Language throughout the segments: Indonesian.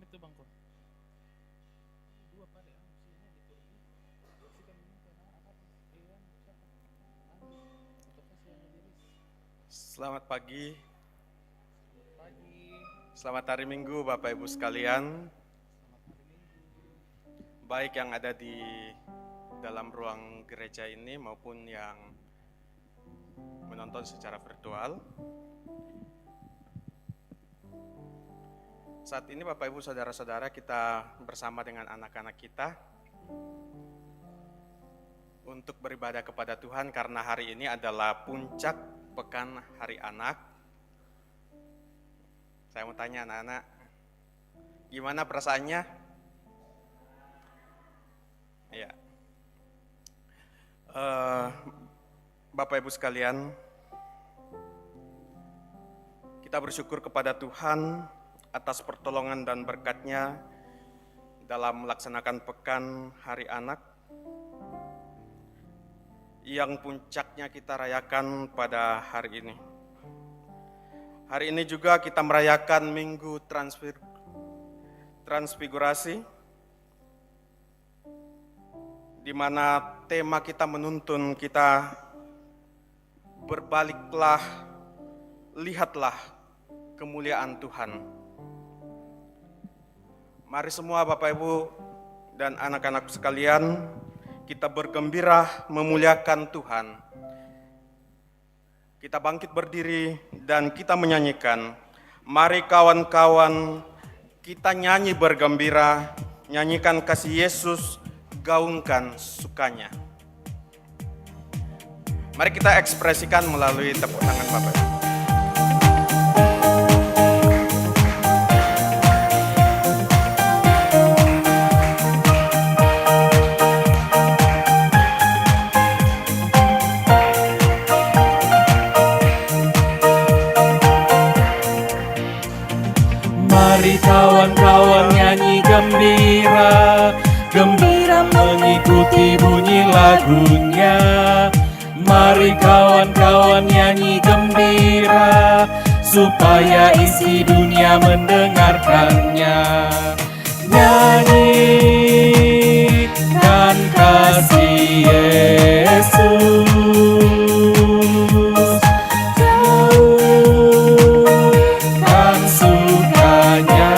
itu bangko. Dua pada sini gitu. Bersihkan ini karena apa? Siapa? Untuk kasih yang diris. Selamat pagi, Pagi. selamat hari Minggu Bapak Ibu sekalian, Selamat hari Minggu. baik yang ada di dalam ruang gereja ini maupun yang menonton secara virtual. Saat ini Bapak Ibu Saudara-saudara, kita bersama dengan anak-anak kita untuk beribadah kepada Tuhan karena hari ini adalah puncak Pekan Hari Anak. Saya mau tanya anak-anak, gimana perasaannya? Ya, Bapak Ibu sekalian, kita bersyukur kepada Tuhan atas pertolongan dan berkat-Nya dalam melaksanakan Pekan Hari Anak yang puncaknya kita rayakan pada hari ini. Hari ini juga kita merayakan Minggu Transfigurasi, di mana tema kita menuntun kita berbaliklah, lihatlah kemuliaan Tuhan. Mari semua Bapak Ibu dan anak-anak sekalian, kita bergembira memuliakan Tuhan. Kita bangkit berdiri dan kita menyanyikan. Mari kawan-kawan, kita nyanyi bergembira, nyanyikan kasih Yesus, gaungkan sukanya. Mari kita ekspresikan melalui tepuk tangan Bapak Ibu. Mari kawan-kawan nyanyi gembira, gembira mengikuti bunyi lagunya. Mari kawan-kawan nyanyi gembira, supaya isi dunia mendengarkannya. Nyanyikan kasih Yesus, gaungkan sukanya.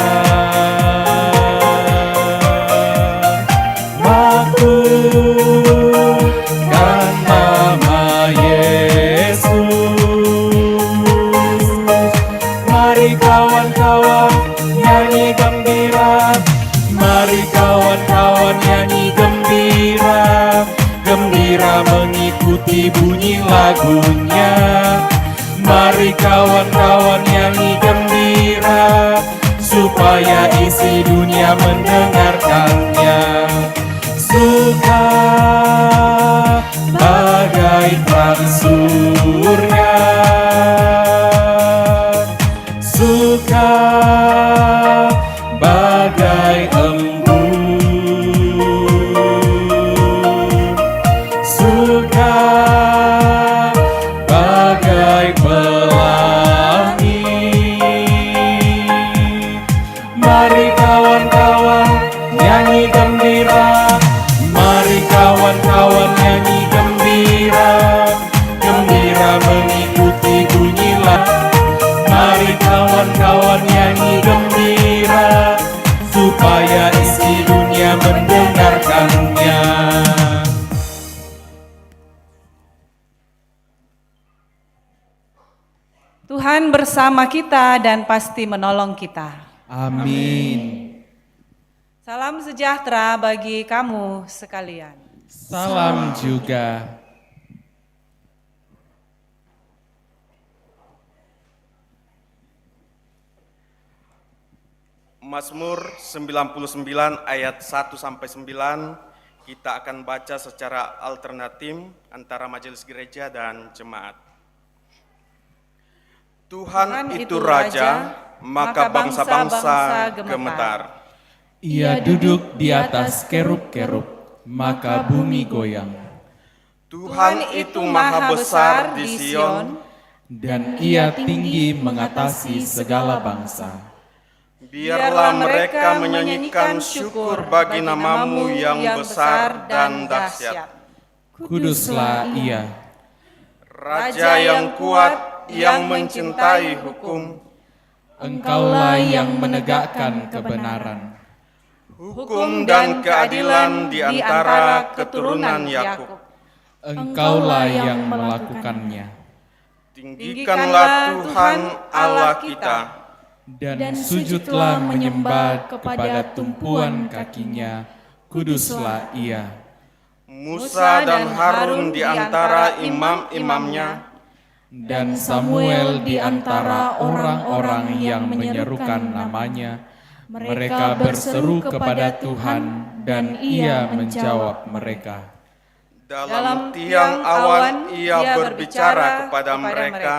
Maklumkan nama Yesus. Mari kawan-kawan nyanyi gembira, mari kawan-kawan nyanyi gembira, gembira mengikuti bunyi lagunya. Mari kawan-kawan nyanyi gembira, supaya isi dunia mendengarkannya. Suka bagai terang surya, suka bagai embun, suka bagai pelangi. Mari kawan-kawan nyanyi gembira, mari kawan-kawan nyanyi gembira, gembira mengikuti bunyi lagu. Mari kawan-kawan nyanyi gembira, supaya isi dunia mendengarkannya. Tuhan bersama kita dan pasti menolong kita. Amin. Salam sejahtera bagi kamu sekalian. Salam juga. Mazmur 99 ayat 1 sampai 9 kita akan baca secara alternatif antara majelis gereja dan jemaat. Tuhan itu Raja, maka bangsa-bangsa gemetar. Ia duduk di atas kerub-kerub, maka bumi goyang. Tuhan itu maha besar di Sion, dan ia tinggi mengatasi segala bangsa. Biarlah mereka menyanyikan syukur bagi nama-Mu yang besar dan dahsyat. Kuduslah Ia, Raja yang kuat, yang mencintai hukum, Engkaulah yang menegakkan kebenaran. hukum dan keadilan di antara keturunan Yakub. Engkaulah yang melakukannya. Tinggikanlah Tuhan Allah kita, Dan sujudlah menyembah kepada tumpuan kakinya. Kuduslah Ia. Musa dan Harun di antara imam-imamnya, Dan Samuel di antara orang-orang yang menyerukan namanya. Mereka berseru kepada Tuhan dan Ia menjawab mereka. dalam tiang awan Ia berbicara kepada mereka.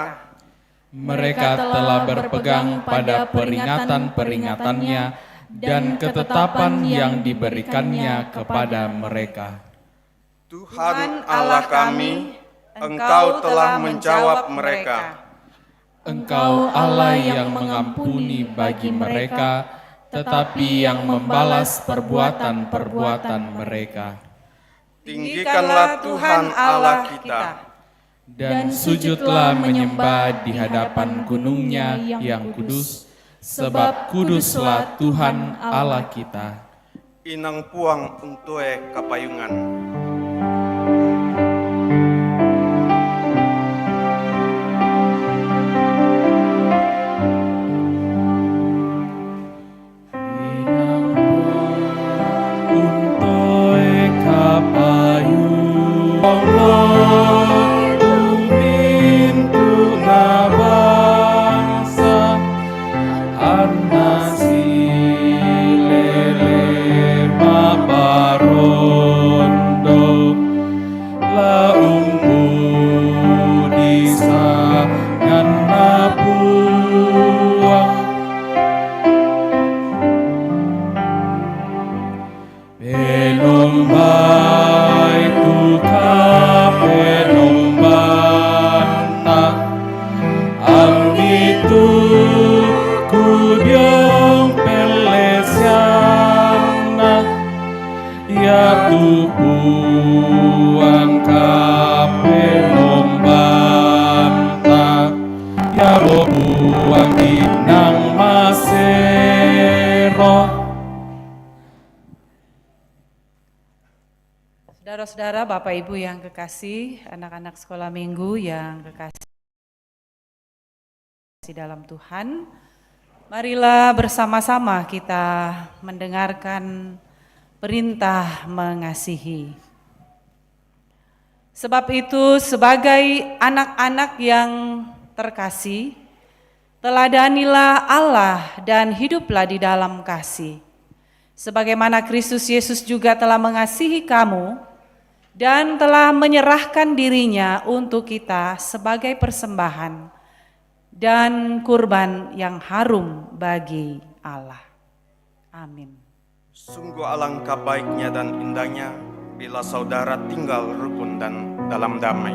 Mereka telah berpegang pada peringatan-peringatannya dan ketetapan yang diberikannya kepada mereka. Tuhan Allah kami, Engkau telah menjawab mereka. Engkau Allah yang mengampuni bagi mereka, tetapi yang membalas perbuatan-perbuatan mereka. Tinggikanlah Tuhan Allah kita, Dan sujudlah menyembah di hadapan gunungnya yang kudus, sebab kuduslah Tuhan Allah kita. inang puang untue kapayungan. Saudara-saudara, Bapak Ibu yang kekasih, anak-anak sekolah minggu yang kekasih dalam Tuhan, marilah bersama-sama kita mendengarkan perintah mengasihi. Sebab itu, sebagai anak-anak yang terkasih, teladanilah Allah dan hiduplah di dalam kasih. Sebagaimana Kristus Yesus juga telah mengasihi kamu dan telah menyerahkan dirinya untuk kita sebagai persembahan dan kurban yang harum bagi Allah. Amin. Sungguh alangkah baiknya dan indahnya bila saudara tinggal rukun dan dalam damai.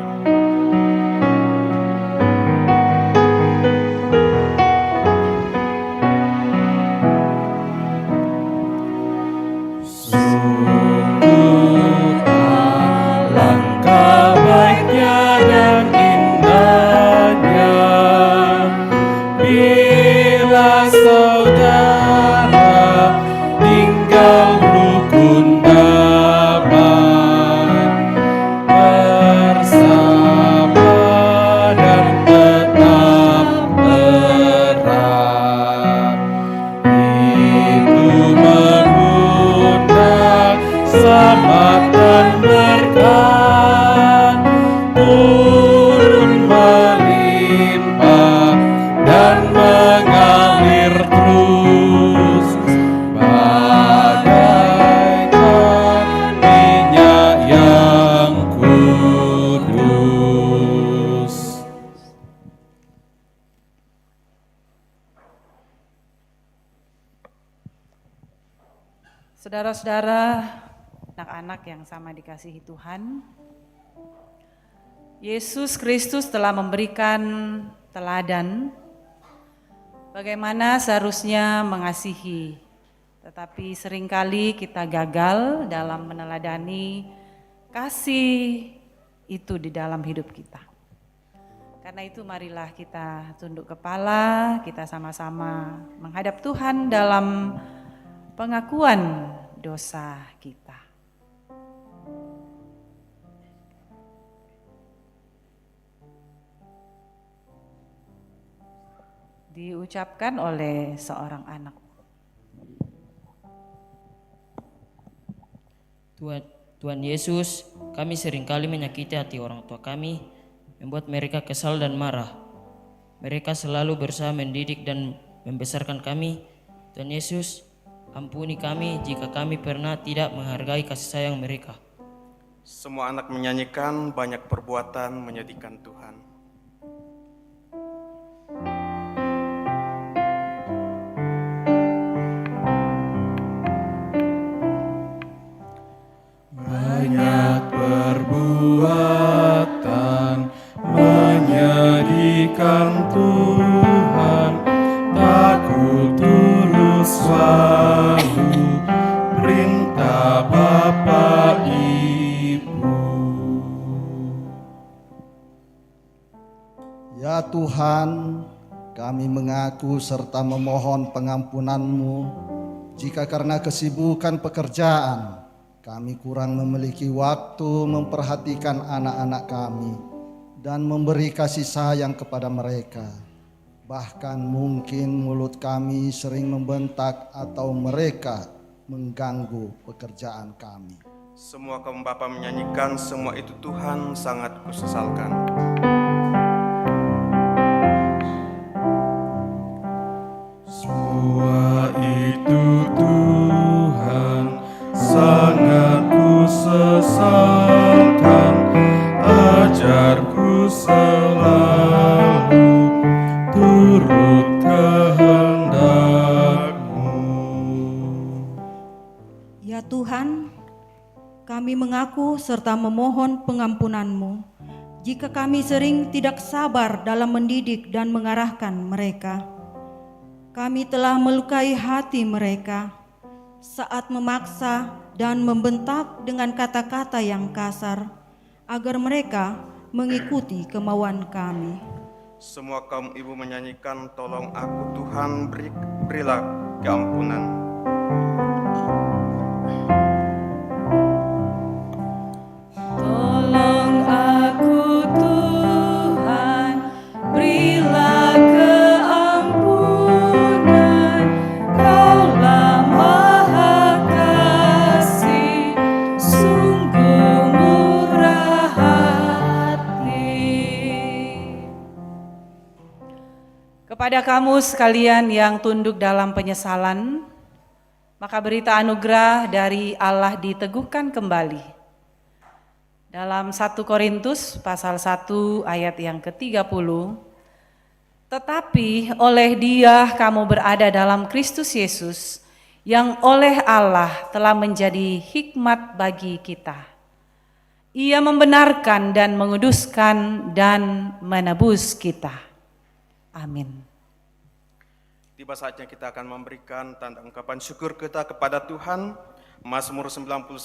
Saudara-saudara, anak-anak yang sama dikasihi Tuhan, Yesus Kristus telah memberikan teladan bagaimana seharusnya mengasihi, tetapi seringkali kita gagal dalam meneladani kasih itu di dalam hidup kita. Karena itu marilah kita tunduk kepala, kita sama-sama menghadap Tuhan dalam pengakuan dosa kita. Diucapkan oleh seorang anak. Tuhan Yesus, kami seringkali menyakiti hati orang tua kami, membuat mereka kesal dan marah. Mereka selalu berusaha mendidik dan membesarkan kami. Tuhan Yesus, ampuni kami jika kami pernah tidak menghargai kasih sayang mereka. Semua anak menyanyikan banyak perbuatan menyedihkan Tuhan. Banyak perbuatan menyedihkan Tuhan, tak ku tulus selalu perintah Bapa Ibu. Ya Tuhan, kami mengaku serta memohon pengampunan-Mu jika karena kesibukan pekerjaan kami kurang memiliki waktu memperhatikan anak-anak kami dan memberi kasih sayang kepada mereka. Bahkan mungkin mulut kami sering membentak atau mereka mengganggu pekerjaan kami. Semua kaum bapa menyanyikan, semua itu Tuhan sangat kusesalkan. Semua itu Tuhan sangat kusesalkan, ajarku selalu turut kehendak-Mu. Ya Tuhan, kami mengaku serta memohon pengampunan-Mu jika kami sering tidak sabar dalam mendidik dan mengarahkan mereka. Kami telah melukai hati mereka saat memaksa dan membentak dengan kata-kata yang kasar agar mereka mengikuti kemauan kami. Semua kaum ibu menyanyikan, tolong aku Tuhan, berilah keampunan. Tolong aku Tuhan, berilah keampunan, Kaulah Maha Kasih, sungguh murah hati. Kepada kamu sekalian yang tunduk dalam penyesalan, maka berita anugerah dari Allah diteguhkan kembali. Dalam 1 Korintus pasal 1 ayat yang ke-30, tetapi oleh Dia kamu berada dalam Kristus Yesus, yang oleh Allah telah menjadi hikmat bagi kita. Ia membenarkan dan menguduskan dan menebus kita. Amin. Tiba saatnya kita akan memberikan tanda ungkapan syukur kita kepada Tuhan. Mazmur 99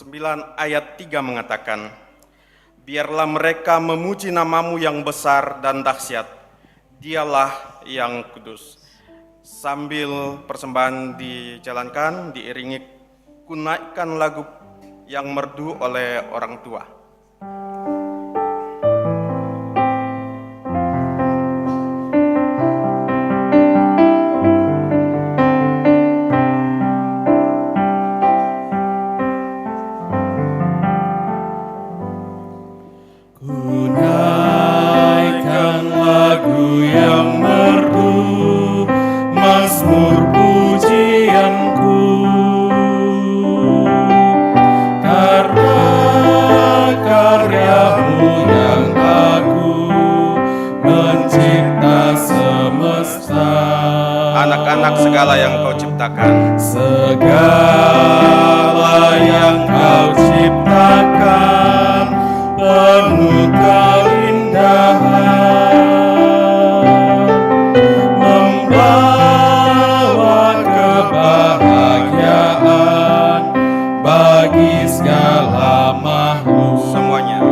ayat 3 mengatakan, biarlah mereka memuji nama-Mu yang besar dan dahsyat, Dialah yang kudus. Sambil persembahan dijalankan, diiringi kunaikan lagu yang merdu oleh orang tua. Anak-anak segala yang Kau ciptakan, segala yang Kau ciptakan penuh keindahan, bagi segala makhluk. Semuanya.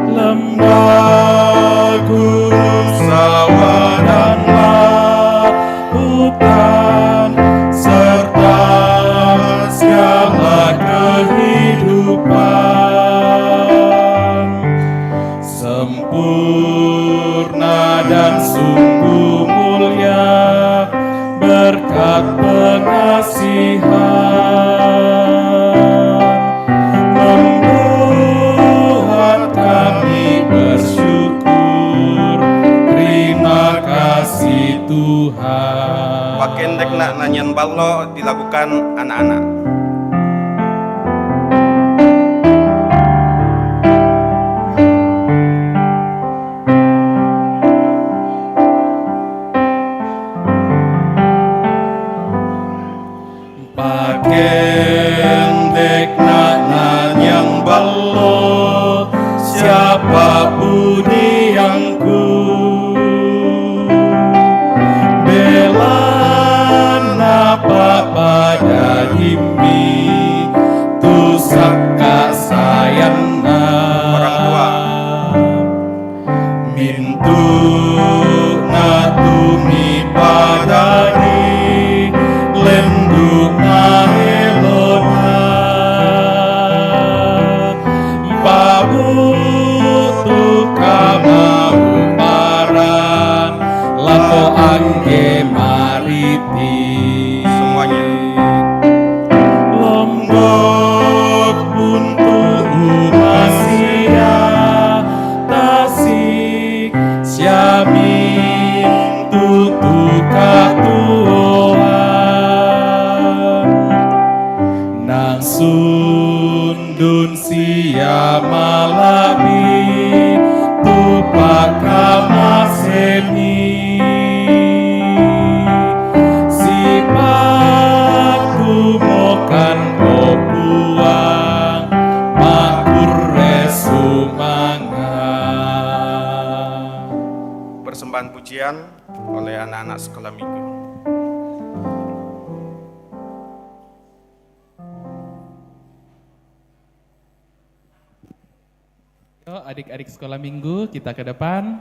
Lembah, gunung, sawah, dan lautan, serta segala kehidupan, sempurna dan sungguh mulia berkat pengasihan. Membuat kami bersyukur, terima kasih Tuhan. Pakendek nak nanyan ballo dilakukan anak-anak. Pakendek nak nanyang ballo, siapapun yang ku bela napa pada dimi tu saka sayana Orang tua. mintu natumi padani lenduk na elona pabutu kamau parang lapo angge mariti. Semuanya. Lombok buntu umasia tasik siamin tutu katuoan nang sundun sia malabi tupaka masemi sipaku mokan opuang makur resumanga. Persembahan pujian oleh anak-anak sekolah minggu. Yuk adik-adik sekolah minggu kita ke depan.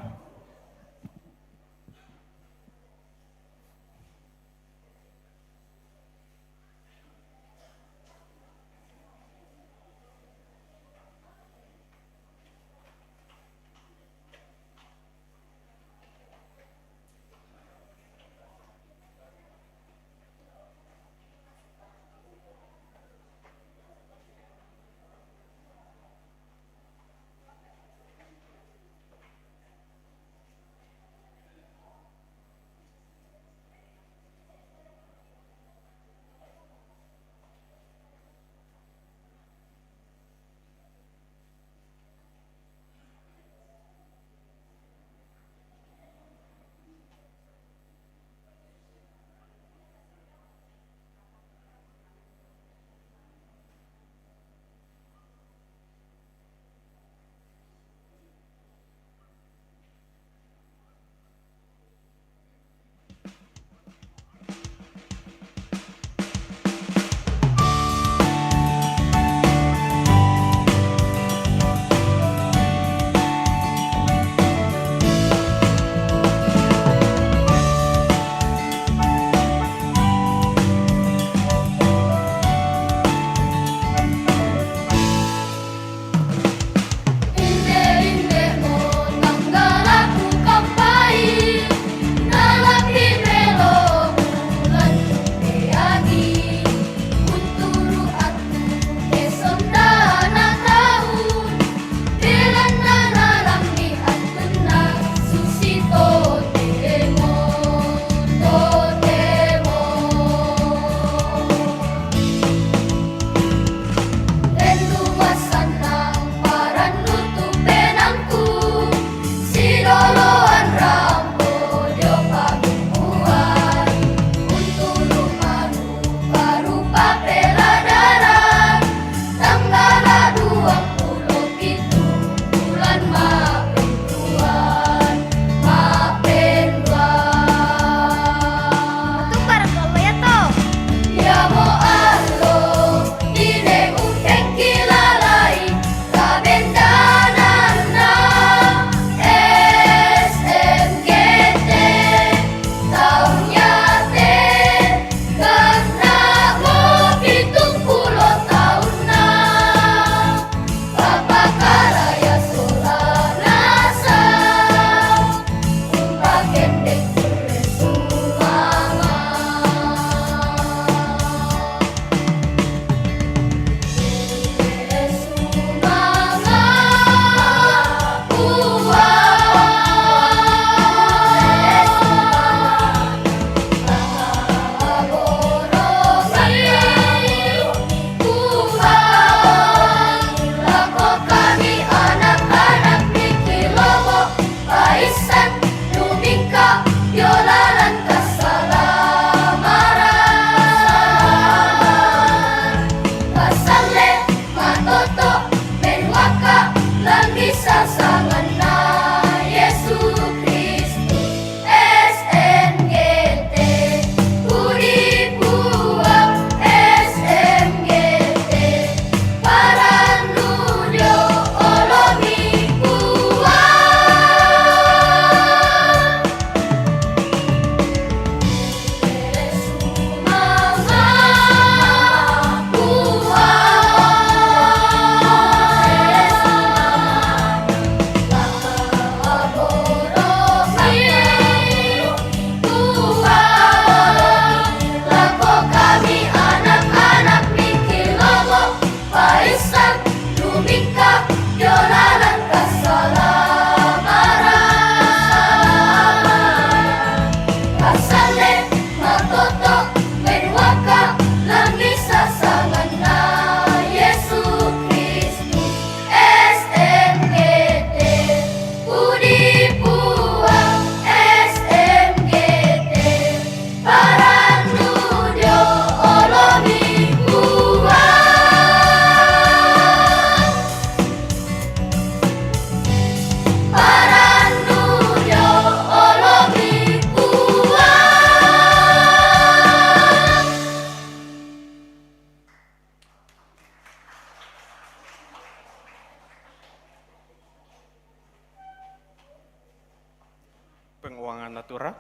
Natura.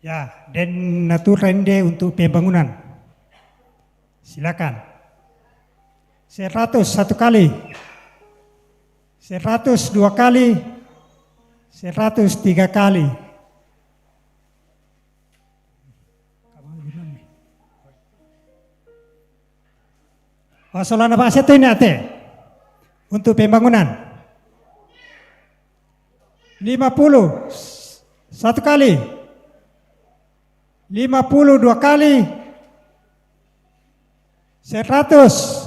Ya, dan Natura Ende untuk pembangunan. Silakan. 101 kali. 102 kali. 103 kali. Wasolana Pak Seto ini ate untuk pembangunan. 50 1 kali. 52 kali. 100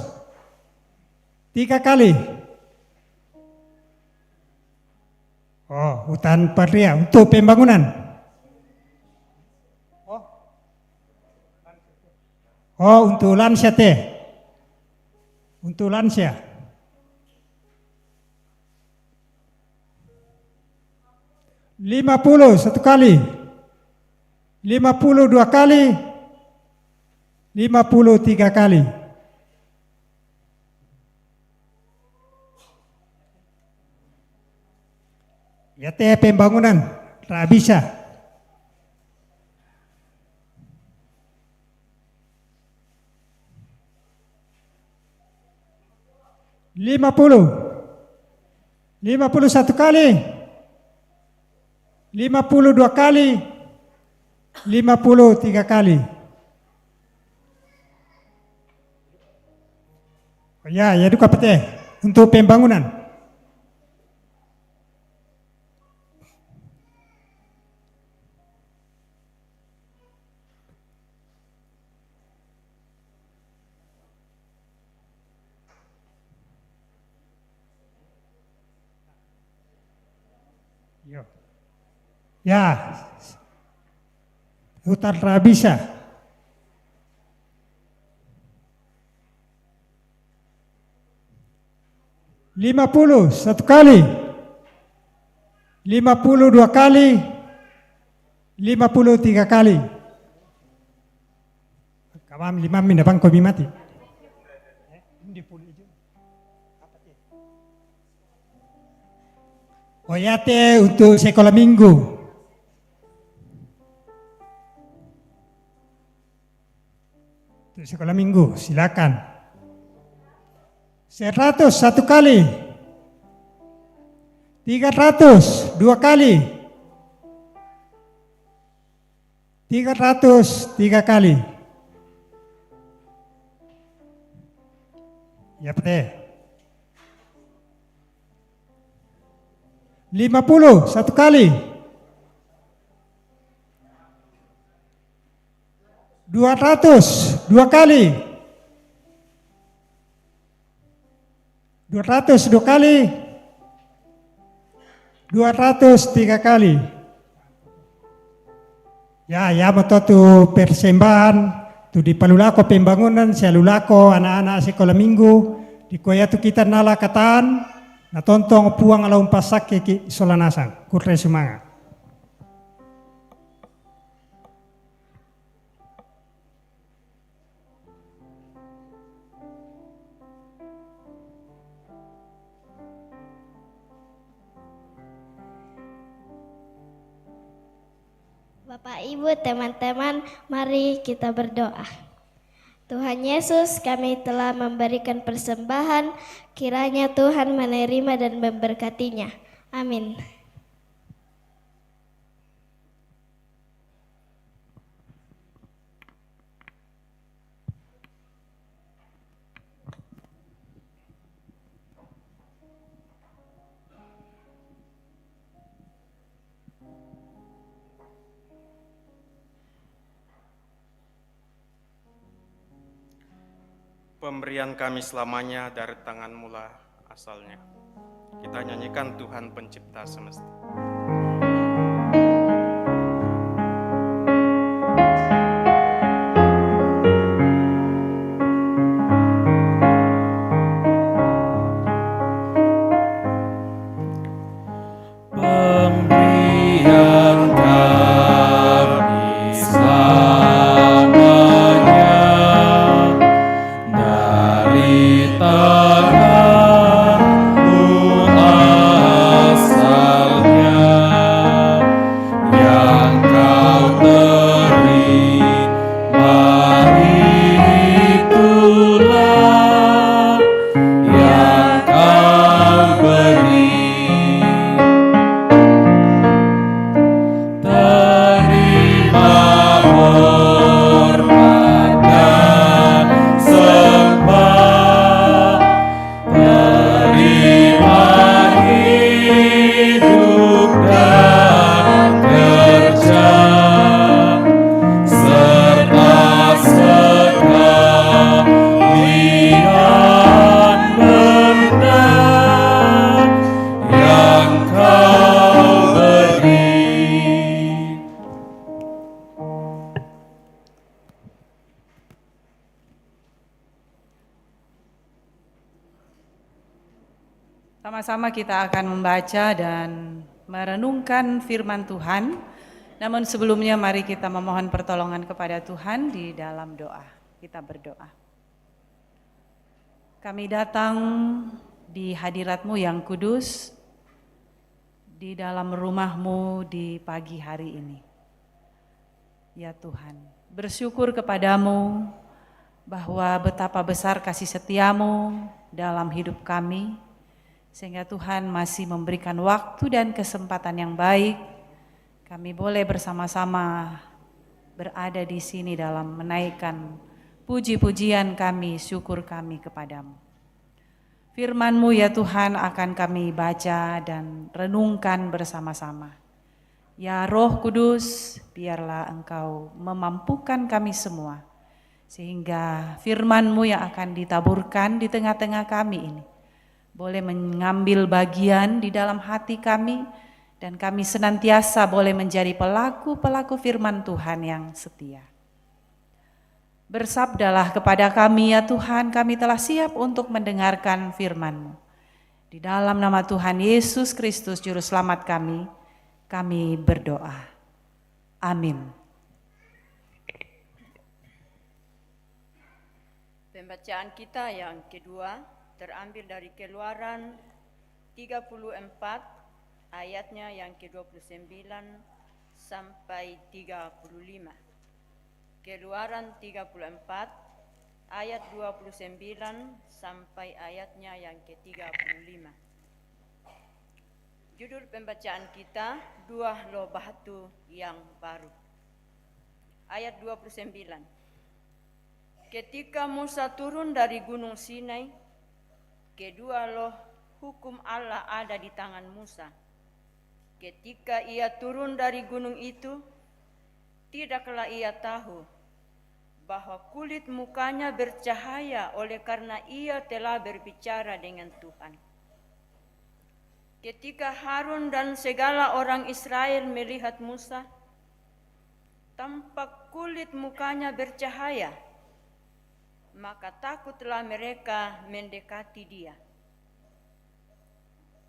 3 kali. Oh, hutan Perlia untuk pembangunan. Oh, untuk lansia teh. Untuk lansia. 50 1 kali. 52 kali. 53 kali. Ya teh pembangunan, tak bisa. Lima puluh 51 kali. 52 kali. 53 kali. Ya itu kapte untuk pembangunan. Ya, hutan Rabisa. Lima puluh 1 kali. 52 kali. 53 kali. Kawam 5 minapang komi mati. Oyate untuk sekolah minggu. Untuk sekolah minggu, silakan. 101 kali. 302 kali. 303 kali. Ya, Pak. 50 1 kali. 200 2 kali. 202 kali. 203 kali. Ya betul tu persembahan tu di Palulako pembangunan Sialulako anak-anak sekolah minggu di koya tu kita nala kataan na tontong puang alaum pasak ki solanasang kurre sumanga. Bapak, Ibu, teman-teman, mari kita berdoa. Tuhan Yesus, kami telah memberikan persembahan, kiranya Tuhan menerima dan memberkatinya. Amin. Pemberian kami selamanya dari tangan mula asalnya. Kita nyanyikan Tuhan pencipta semesta. Sama-sama kita akan membaca dan merenungkan firman Tuhan. Namun sebelumnya mari kita memohon pertolongan kepada Tuhan di dalam doa. Kita berdoa. Kami datang di hadirat-Mu yang kudus, di dalam rumah-Mu di pagi hari ini. Ya Tuhan, bersyukur kepadamu bahwa betapa besar kasih setia-Mu dalam hidup kami, sehingga Tuhan masih memberikan waktu dan kesempatan yang baik, kami boleh bersama-sama berada di sini dalam menaikkan puji-pujian kami, syukur kami kepadamu. Firman-Mu ya Tuhan akan kami baca dan renungkan bersama-sama. Ya Roh Kudus, biarlah Engkau memampukan kami semua, sehingga firman-Mu yang akan ditaburkan di tengah-tengah kami ini boleh mengambil bagian di dalam hati kami, dan kami senantiasa boleh menjadi pelaku-pelaku firman Tuhan yang setia. Bersabdalah kepada kami ya Tuhan, kami telah siap untuk mendengarkan firman-Mu. Di dalam nama Tuhan Yesus Kristus Juru Selamat kami berdoa. Amin. Pembacaan kita yang kedua terambil dari Keluaran 34 ayatnya yang ke-29 sampai 35. Keluaran 34 ayat 29 sampai ayatnya yang ke-35. Judul pembacaan kita, Dua Loh Batu yang Baru. Ayat 29. Ketika Musa turun dari Gunung Sinai, kedua loh hukum Allah ada di tangan Musa. Ketika ia turun dari gunung itu, tidaklah ia tahu bahwa kulit mukanya bercahaya oleh karena ia telah berbicara dengan Tuhan. Ketika Harun dan segala orang Israel melihat Musa, tampak kulit mukanya bercahaya, maka takutlah mereka mendekati dia.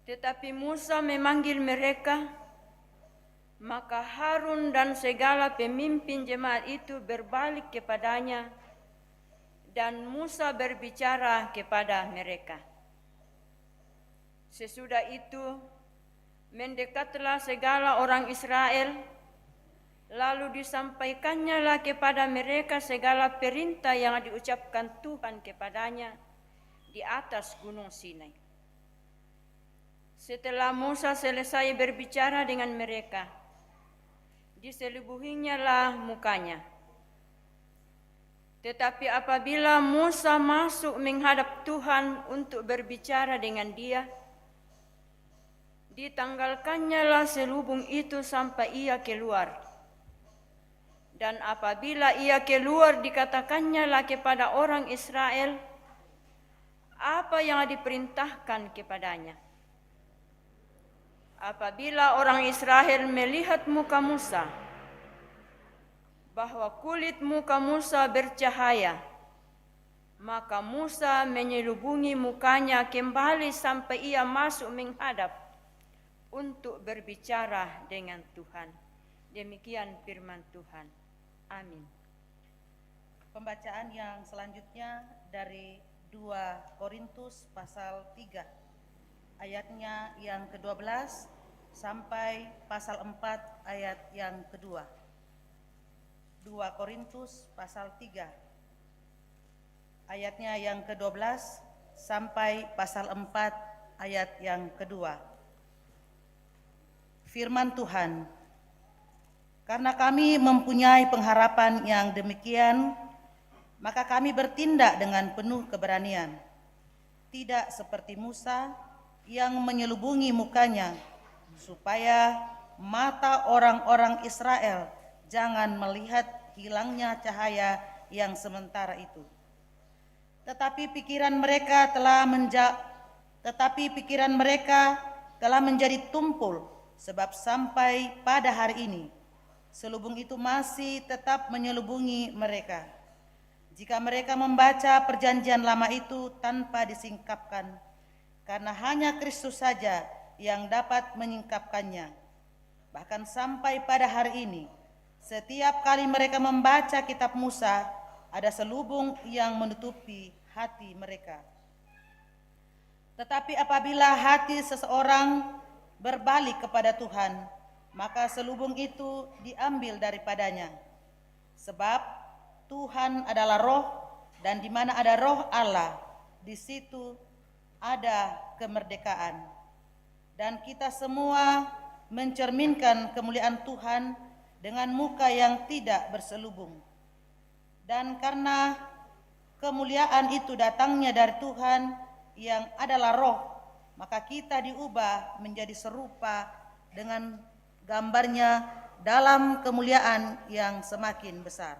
Tetapi Musa memanggil mereka, maka Harun dan segala pemimpin jemaat itu berbalik kepadanya, dan Musa berbicara kepada mereka. Sesudah itu, mendekatlah segala orang Israel, lalu disampaikannya lah kepada mereka segala perintah yang diucapkan Tuhan kepadanya di atas Gunung Sinai. Setelah Musa selesai berbicara dengan mereka, diselibuhinya lah mukanya. Tetapi apabila Musa masuk menghadap Tuhan untuk berbicara dengan dia, ditanggalkannya lah selubung itu sampai ia keluar. Dan apabila ia keluar, dikatakannya lah kepada orang Israel apa yang diperintahkan kepadanya. Apabila orang Israel melihat muka Musa, bahwa kulit muka Musa bercahaya, maka Musa menyelubungi mukanya kembali sampai ia masuk menghadap untuk berbicara dengan Tuhan. Demikian firman Tuhan. Amin. Pembacaan yang selanjutnya dari 2 Korintus pasal 3, ayatnya yang ke-12 sampai pasal 4 ayat yang kedua. 2 Korintus pasal 3, ayatnya yang ke-12 sampai pasal 4 ayat yang kedua. Firman Tuhan, karena kami mempunyai pengharapan yang demikian, maka kami bertindak dengan penuh keberanian, tidak seperti Musa yang menyelubungi mukanya, supaya mata orang-orang Israel jangan melihat hilangnya cahaya yang sementara itu. Tetapi pikiran mereka telah menjadi tumpul, sebab sampai pada hari ini selubung itu masih tetap menyelubungi mereka. Jika mereka membaca perjanjian lama itu tanpa disingkapkan, karena hanya Kristus saja yang dapat menyingkapkannya. Bahkan sampai pada hari ini, setiap kali mereka membaca kitab Musa, ada selubung yang menutupi hati mereka. Tetapi apabila hati seseorang berbalik kepada Tuhan, maka selubung itu diambil daripadanya. Sebab Tuhan adalah roh, dan di mana ada roh Allah, di situ ada kemerdekaan. Dan kita semua mencerminkan kemuliaan Tuhan dengan muka yang tidak berselubung. Dan karena kemuliaan itu datangnya dari Tuhan yang adalah roh, maka kita diubah menjadi serupa dengan gambarnya dalam kemuliaan yang semakin besar.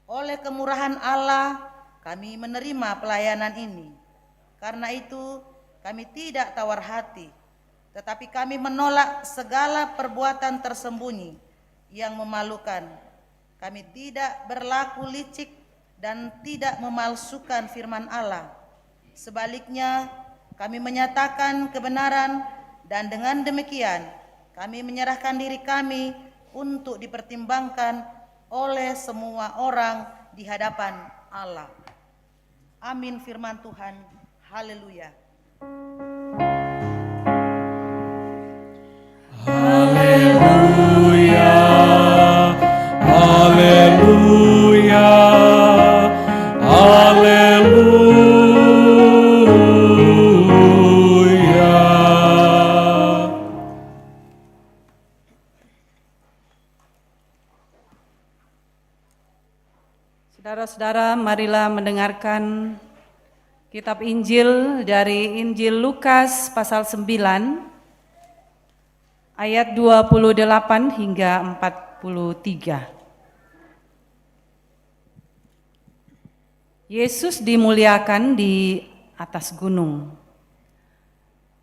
Oleh kemurahan Allah, kami menerima pelayanan ini. Karena itu, kami tidak tawar hati, tetapi kami menolak segala perbuatan tersembunyi yang memalukan. Kami tidak berlaku licik dan tidak memalsukan firman Allah. Sebaliknya, kami menyatakan kebenaran, dan dengan demikian kami menyerahkan diri kami untuk dipertimbangkan oleh semua orang di hadapan Allah. Amin firman Tuhan. Haleluya. Haleluya, haleluya, haleluya. Saudara-saudara, marilah mendengarkan kitab Injil dari Injil Lukas pasal 9 ayat 28 hingga 43. Yesus dimuliakan di atas gunung.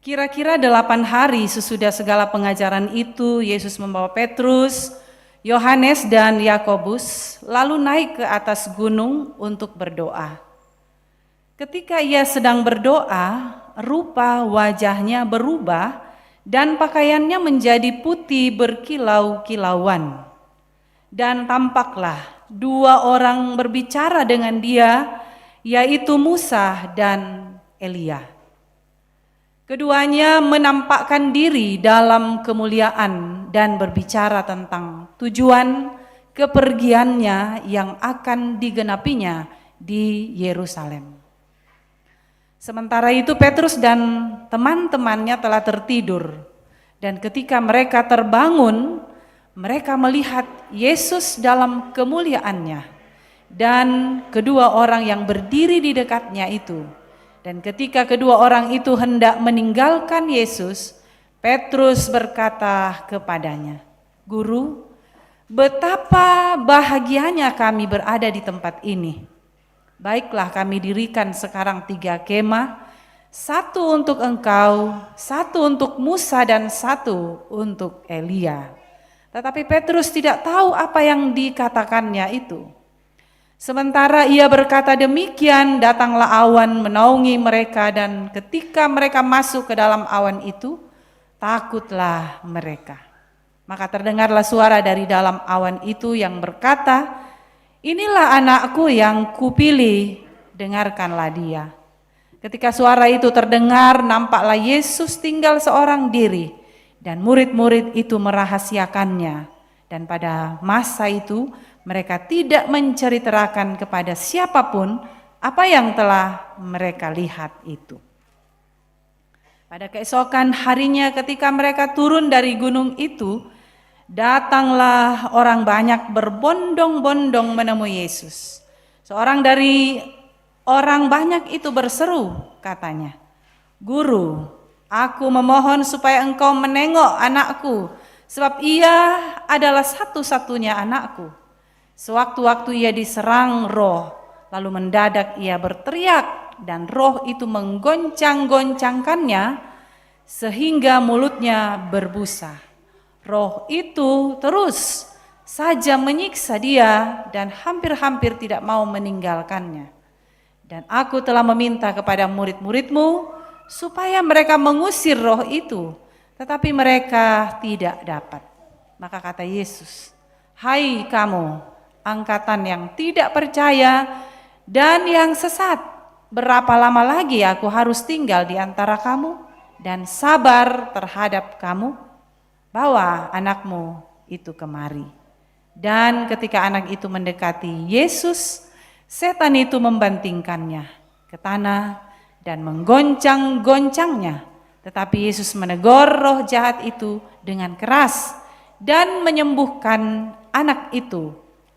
Kira-kira 8 hari sesudah segala pengajaran itu, Yesus membawa Petrus, Yohanes dan Yakobus lalu naik ke atas gunung untuk berdoa. Ketika ia sedang berdoa, rupa wajahnya berubah dan pakaiannya menjadi putih berkilau-kilauan. Dan tampaklah 2 orang berbicara dengan dia, yaitu Musa dan Elia. Keduanya menampakkan diri dalam kemuliaan dan berbicara tentang tujuan kepergiannya yang akan digenapinya di Yerusalem. Sementara itu Petrus dan teman-temannya telah tertidur, dan ketika mereka terbangun, mereka melihat Yesus dalam kemuliaannya dan kedua orang yang berdiri di dekatnya itu. Dan ketika kedua orang itu hendak meninggalkan Yesus, Petrus berkata kepadanya, "Guru, betapa bahagianya kami berada di tempat ini. Baiklah, kami dirikan sekarang 3 kemah, 1 untuk engkau, 1 untuk Musa, dan 1 untuk Elia." Tetapi Petrus tidak tahu apa yang dikatakannya itu. Sementara ia berkata demikian, datanglah awan menaungi mereka, dan ketika mereka masuk ke dalam awan itu, takutlah mereka. Maka terdengarlah suara dari dalam awan itu yang berkata, "Inilah anakku yang kupilih, dengarkanlah dia." Ketika suara itu terdengar, nampaklah Yesus tinggal seorang diri, dan murid-murid itu merahasiakannya. Dan pada masa itu mereka tidak menceritakan kepada siapapun apa yang telah mereka lihat itu. Pada keesokan harinya ketika mereka turun dari gunung itu, datanglah orang banyak berbondong-bondong menemui Yesus. Seorang dari orang banyak itu berseru, katanya, "Guru, aku memohon supaya engkau menengok anakku, sebab ia adalah satu-satunya anakku. Sewaktu-waktu ia diserang roh, lalu mendadak ia berteriak, dan roh itu menggoncang-goncangkannya sehingga mulutnya berbusa. Roh itu terus saja menyiksa dia dan hampir-hampir tidak mau meninggalkannya. Dan aku telah meminta kepada murid-muridmu supaya mereka mengusir roh itu, tetapi mereka tidak dapat. Maka kata Yesus, "Hai kamu, angkatan yang tidak percaya dan yang sesat, berapa lama lagi aku harus tinggal di antara kamu dan sabar terhadap kamu? Bawa anakmu itu kemari." Dan ketika anak itu mendekati Yesus, setan itu membantingkannya ke tanah dan menggoncang-goncangnya. Tetapi Yesus menegur roh jahat itu dengan keras dan menyembuhkan anak itu,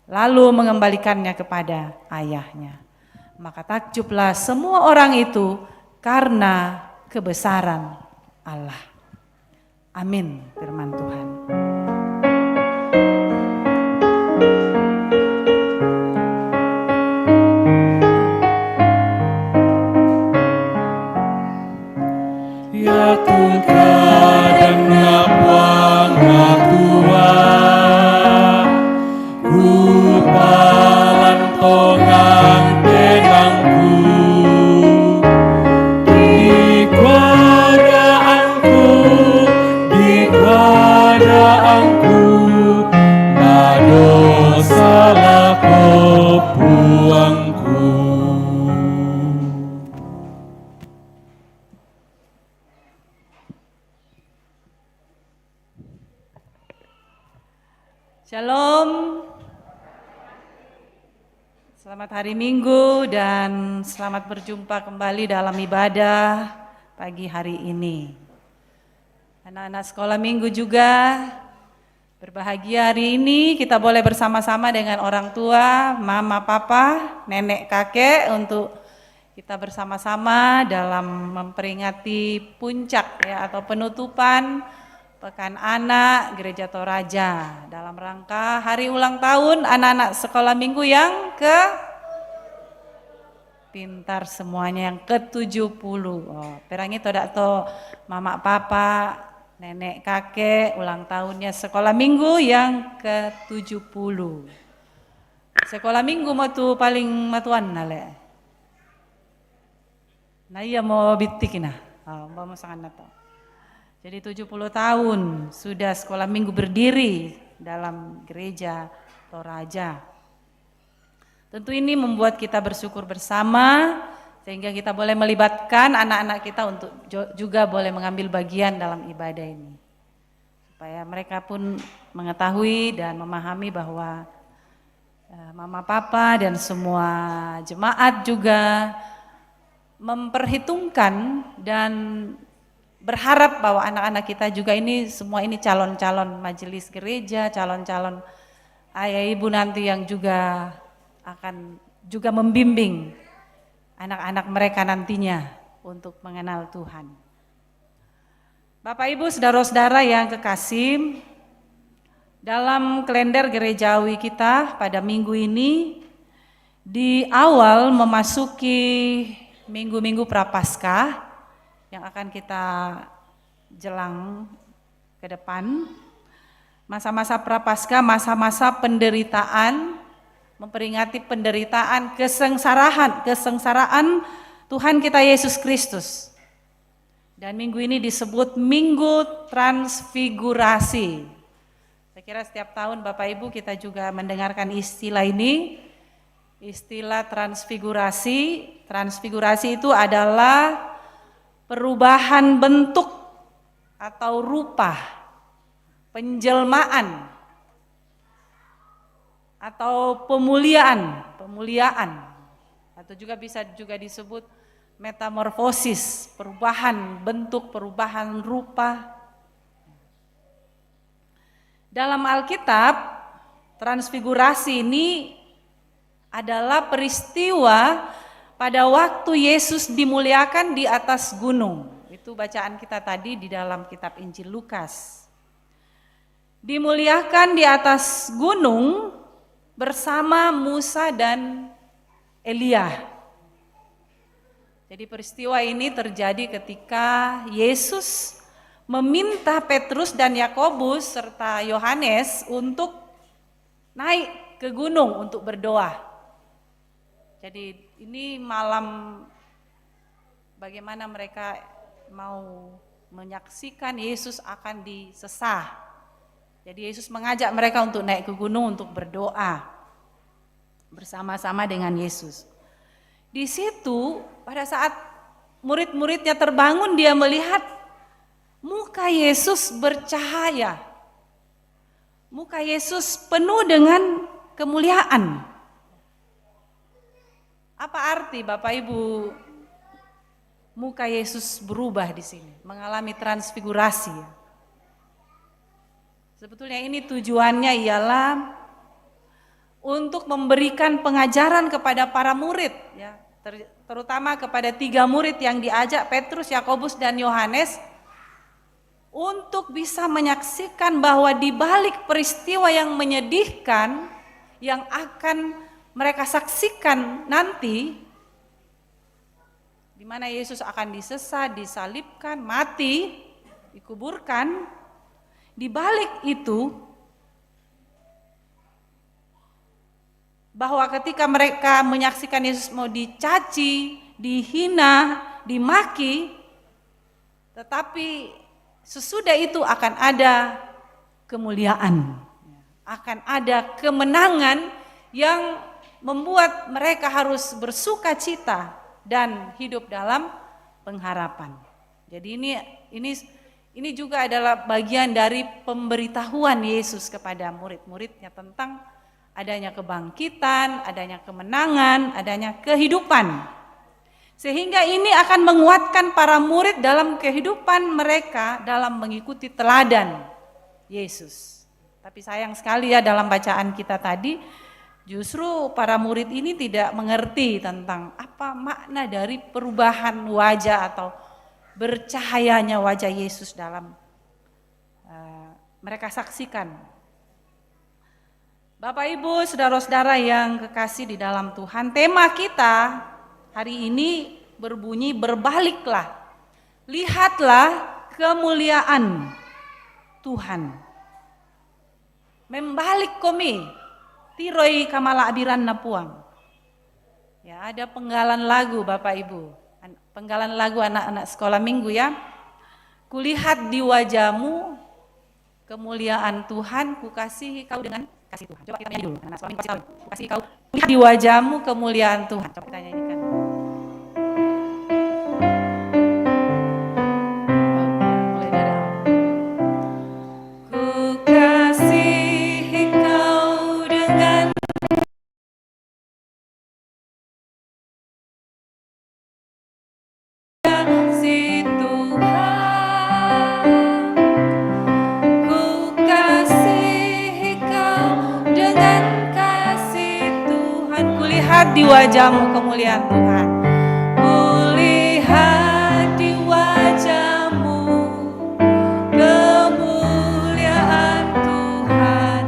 lalu mengembalikannya kepada ayahnya. Maka takjublah semua orang itu karena kebesaran Allah. Amin, firman Tuhan. Ya Tuhan dan ngapuang ngatua, ku palantongan penangku, di kuadaanku, na dosa lako puangku. Shalom. Selamat hari Minggu dan selamat berjumpa kembali dalam ibadah pagi hari ini. Anak-anak sekolah minggu juga berbahagia hari ini kita boleh bersama-sama dengan orang tua, mama, papa, nenek, kakek untuk kita bersama-sama dalam memperingati puncak ya atau penutupan Pekan Anak Gereja Toraja dalam rangka hari ulang tahun anak-anak sekolah minggu yang pintar semuanya yang ke-70. Oh, perangi todak to mama papa, nenek kakek ulang tahunnya sekolah minggu yang ke-70. Sekolah minggu mau tuh paling matuan nale. Nah iya mau bitik nah. Oh, mau sangat nato. Jadi 70 tahun sudah sekolah minggu berdiri dalam gereja Toraja. Tentu ini membuat kita bersyukur bersama sehingga kita boleh melibatkan anak-anak kita untuk juga boleh mengambil bagian dalam ibadah ini. Supaya mereka pun mengetahui dan memahami bahwa mama papa dan semua jemaat juga memperhitungkan dan berharap bahwa anak-anak kita juga ini semua ini calon-calon majelis gereja, calon-calon ayah ibu nanti yang juga akan juga membimbing anak-anak mereka nantinya untuk mengenal Tuhan. Bapak Ibu, saudara-saudara yang kekasih, dalam kalender gerejawi kita pada minggu ini di awal memasuki minggu-minggu Prapaskah yang akan kita jelang ke depan, masa-masa Prapaskah, masa-masa penderitaan, memperingati penderitaan kesengsaraan Tuhan kita Yesus Kristus. Dan minggu ini disebut Minggu Transfigurasi. Saya kira setiap tahun Bapak Ibu kita juga mendengarkan istilah ini, istilah transfigurasi. Transfigurasi itu adalah perubahan bentuk atau rupa, penjelmaan atau pemuliaan atau juga bisa juga disebut metamorfosis, perubahan bentuk, perubahan rupa. Dalam Alkitab, transfigurasi ini adalah peristiwa pada waktu Yesus dimuliakan di atas gunung. Itu bacaan kita tadi di dalam kitab Injil Lukas. Dimuliakan di atas gunung bersama Musa dan Elia. Jadi peristiwa ini terjadi ketika Yesus meminta Petrus dan Yakobus serta Yohanes untuk naik ke gunung untuk berdoa. Jadi ini malam bagaimana mereka mau menyaksikan Yesus akan disesah. Jadi Yesus mengajak mereka untuk naik ke gunung untuk berdoa bersama-sama dengan Yesus. Di situ pada saat murid-muridnya terbangun, dia melihat muka Yesus bercahaya. Muka Yesus penuh dengan kemuliaan. Apa arti Bapak Ibu muka Yesus berubah di sini, mengalami transfigurasi? Sebetulnya ini tujuannya ialah untuk memberikan pengajaran kepada para murid, ya, terutama kepada 3 murid yang diajak, Petrus, Yakobus, dan Yohanes, untuk bisa menyaksikan bahwa di balik peristiwa yang menyedihkan yang akan mereka saksikan nanti, di mana Yesus akan disesah, disalibkan, mati, dikuburkan, di balik itu bahwa ketika mereka menyaksikan Yesus mau dicaci, dihina, dimaki, tetapi sesudah itu akan ada kemuliaan, akan ada kemenangan yang membuat mereka harus bersuka cita dan hidup dalam pengharapan. Jadi ini juga adalah bagian dari pemberitahuan Yesus kepada murid-muridnya tentang adanya kebangkitan, adanya kemenangan, adanya kehidupan. Sehingga ini akan menguatkan para murid dalam kehidupan mereka dalam mengikuti teladan Yesus. Tapi sayang sekali ya, dalam bacaan kita tadi justru para murid ini tidak mengerti tentang apa makna dari perubahan wajah atau bercahayanya wajah Yesus dalam mereka saksikan. Bapak Ibu, saudara-saudara yang kekasih di dalam Tuhan, tema kita hari ini berbunyi berbaliklah, lihatlah kemuliaan Tuhan. Membalik komi, tiroi kamala abiran napuang. Ya, ada penggalan lagu Bapak Ibu, penggalan lagu anak-anak sekolah minggu ya. Kulihat di wajahmu kemuliaan Tuhan, kukasihi kau dengan kasih Tuhan. Coba kita nyanyi dulu, anak sekolah minggu pasti tahu. Kukasihi kau, kulihat di wajahmu kemuliaan Tuhan. Coba kita nyanyikan. Di wajahmu kemuliaan Tuhan. Kulihat di wajahmu kemuliaan Tuhan.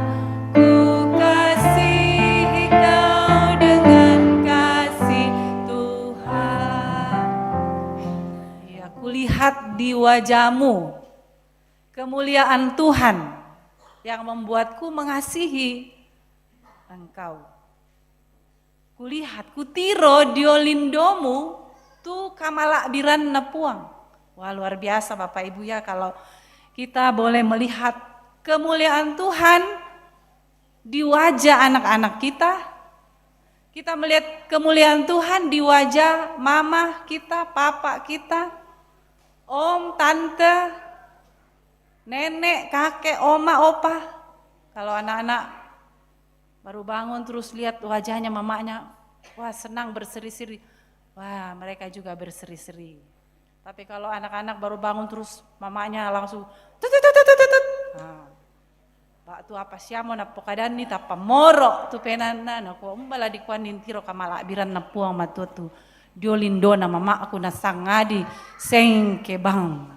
Ku kasihi kau dengan kasih Tuhan. Ya, kulihat di wajahmu kemuliaan Tuhan yang membuatku mengasihi engkau. Kulihat, kutiro diolindomu tu kamala biran napuang. Wah, luar biasa Bapak Ibu ya, kalau kita boleh melihat kemuliaan Tuhan di wajah anak-anak kita. Kita melihat kemuliaan Tuhan di wajah mama kita, papa kita, om, tante, nenek, kakek, oma, opa. Kalau anak-anak baru bangun terus lihat wajahnya mamanya, wah senang berseri-seri, wah mereka juga berseri-seri. Tapi kalau anak-anak baru bangun terus mamanya langsung tutut. Pak tu apa siamo na pokadan ni tapa moro tu penana na ko umbala di kuanin tiro kamala biran na puang matutu diolindo na mama aku na sangadi seng ke bang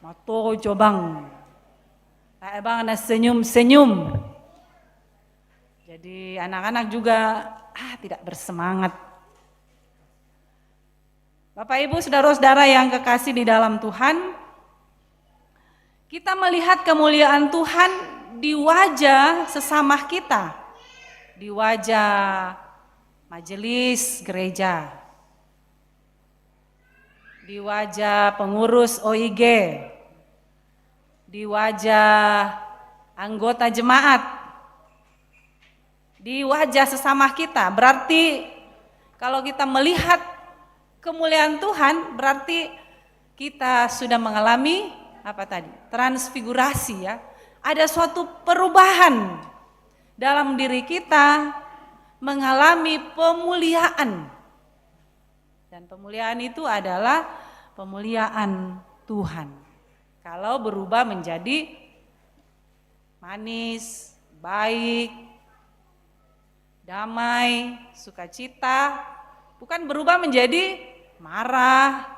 matojo bang. Kayak bang na senyum-senyum. Jadi anak-anak juga tidak bersemangat. Bapak Ibu, saudara-saudara yang kekasih di dalam Tuhan, kita melihat kemuliaan Tuhan di wajah sesama kita, di wajah majelis gereja. di wajah pengurus OIG, di wajah anggota jemaat, di wajah sesama kita. Berarti kalau kita melihat kemuliaan Tuhan, berarti kita sudah mengalami apa tadi? Transfigurasi ya. Ada suatu perubahan dalam diri kita, mengalami pemuliaan. Dan pemuliaan itu adalah pemuliaan Tuhan. Kalau berubah menjadi manis, baik, damai, sukacita, bukan berubah menjadi marah,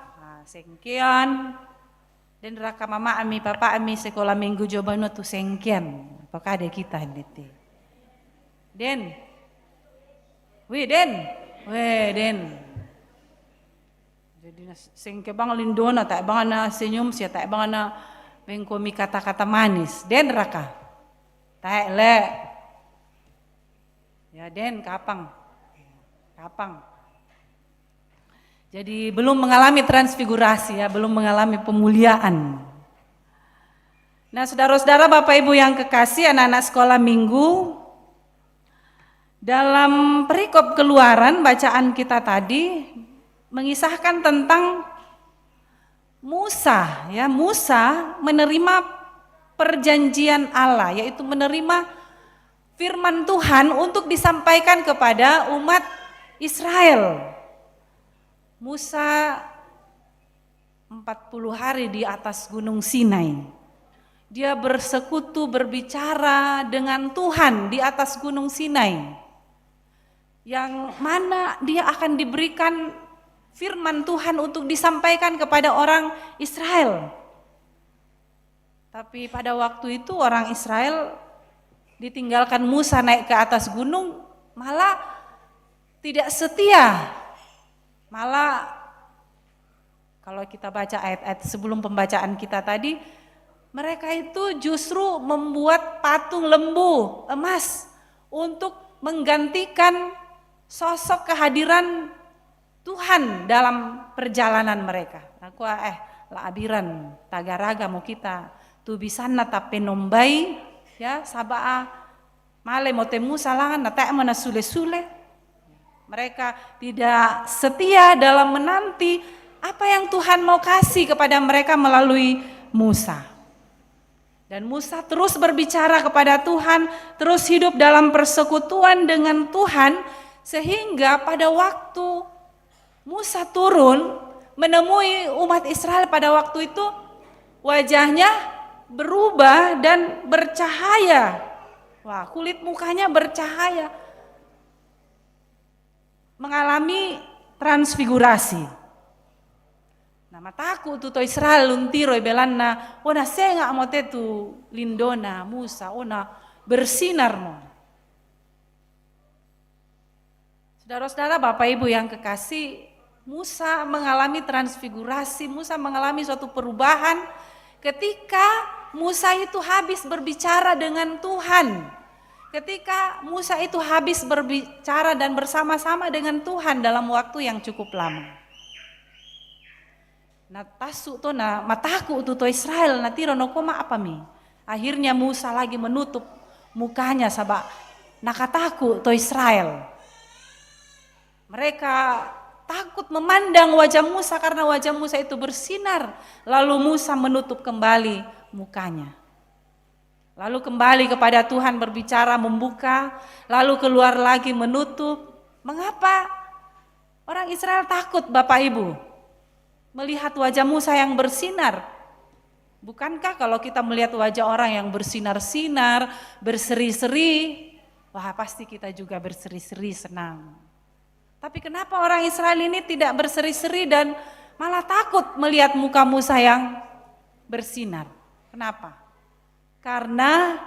sengkian. Dan raka mama ami papa ami sekolah minggu jobano tu sengkian. Apakah ada kita ini? Den. Wih Den. Weh Den. Jadi sengke bang lindona tak bang na senyum sia tak bang na mengkomi kata-kata manis. Den raka. Tak le. Ya Den kapang. Kapang. Jadi belum mengalami transfigurasi ya, belum mengalami pemuliaan. Nah saudara-saudara, Bapak Ibu yang kekasih, anak-anak sekolah minggu, dalam perikop Keluaran bacaan kita tadi mengisahkan tentang Musa ya, Musa menerima perjanjian Allah, yaitu menerima firman Tuhan untuk disampaikan kepada umat Israel. Musa 40 hari di atas gunung Sinai. Dia bersekutu, berbicara dengan Tuhan di atas gunung Sinai. Yang mana dia akan diberikan firman Tuhan untuk disampaikan kepada orang Israel. Tapi pada waktu itu orang Israel ditinggalkan Musa naik ke atas gunung, malah tidak setia. Malah kalau kita baca ayat-ayat sebelum pembacaan kita tadi, mereka itu justru membuat patung lembu emas untuk menggantikan sosok kehadiran Tuhan dalam perjalanan mereka. Aku laabiran tagaraga mau kita tu bisa nata penombai ya sabaa male motemu salangan nata mana sule-sule. Mereka tidak setia dalam menanti apa yang Tuhan mau kasih kepada mereka melalui Musa. Dan Musa terus berbicara kepada Tuhan, terus hidup dalam persekutuan dengan Tuhan, sehingga pada waktu Musa turun menemui umat Israel pada waktu itu, wajahnya berubah dan bercahaya. Wah, kulit mukanya bercahaya. Mengalami transfigurasi. Nah, mataku tu Israel luntiro belanna, ona senga amote tu lindona Musa, ona bersinar mo. Saudara-saudara, Bapak Ibu yang kekasih, Musa mengalami transfigurasi, Musa mengalami suatu perubahan ketika Musa itu habis berbicara dengan Tuhan. Ketika Musa itu habis berbicara dan bersama-sama dengan Tuhan dalam waktu yang cukup lama. Nah tasu to na mataku tu Israel na tiro no koma apa mi. Akhirnya Musa lagi menutup mukanya sabak nakataku to Israel. Mereka takut memandang wajah Musa karena wajah Musa itu bersinar. Lalu Musa menutup kembali mukanya. Lalu kembali kepada Tuhan berbicara, membuka, lalu keluar lagi menutup. Mengapa orang Israel takut Bapak Ibu melihat wajah Musa yang bersinar? Bukankah kalau kita melihat wajah orang yang bersinar-sinar, berseri-seri, wah pasti kita juga berseri-seri senang. Tapi kenapa orang Israel ini tidak berseri-seri dan malah takut melihat muka Musa yang bersinar? Kenapa? Karena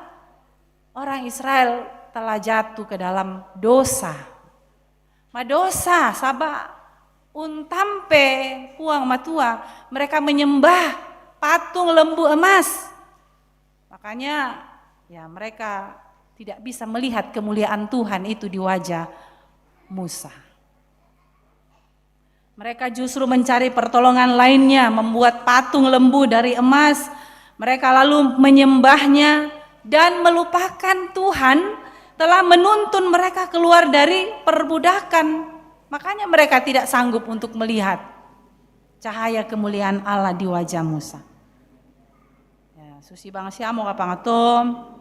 orang Israel telah jatuh ke dalam dosa. Madosa, sabak, untampe, puang matua, mereka menyembah patung lembu emas. Makanya ya mereka tidak bisa melihat kemuliaan Tuhan itu di wajah Musa. Mereka justru mencari pertolongan lainnya, membuat patung lembu dari emas. Mereka lalu menyembahnya dan melupakan Tuhan telah menuntun mereka keluar dari perbudakan. Makanya mereka tidak sanggup untuk melihat cahaya kemuliaan Allah di wajah Musa. Ya, susi bang siamo kapangatom.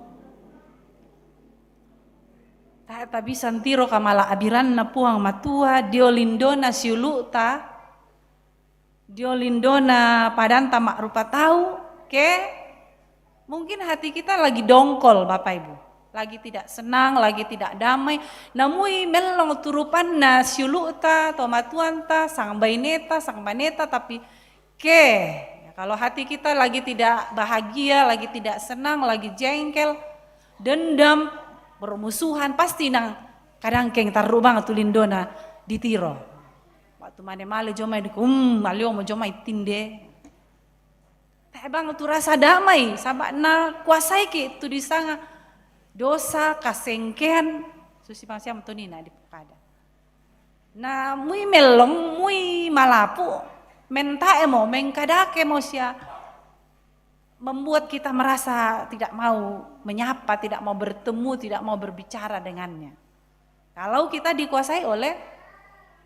Tak bisa tiro kamala abiran na puang matua diolindona siuluta diolindona padanta mak rupa tahu ke mungkin hati kita lagi dongkol Bapak Ibu, lagi tidak senang, lagi tidak damai. Namui melong turupan na siuluta to matuanta sang baneta tapi ke ya, kalau hati kita lagi tidak bahagia, lagi tidak senang, lagi jengkel, dendam, bermusuhan, pasti nang kadang keng taruh banget tulindona ditiro. Waktu male jomai dikum malio mo jomai tinde. Teh bang tu rasa damai, sabak na kuasai ki tu disanga dosa kasengkean susi bang siam tu nina di pada. Na mui melong mui malapu menta emo mengkadake mo sia membuat kita merasa tidak mau menyapa, tidak mau bertemu, tidak mau berbicara dengannya. Kalau kita dikuasai oleh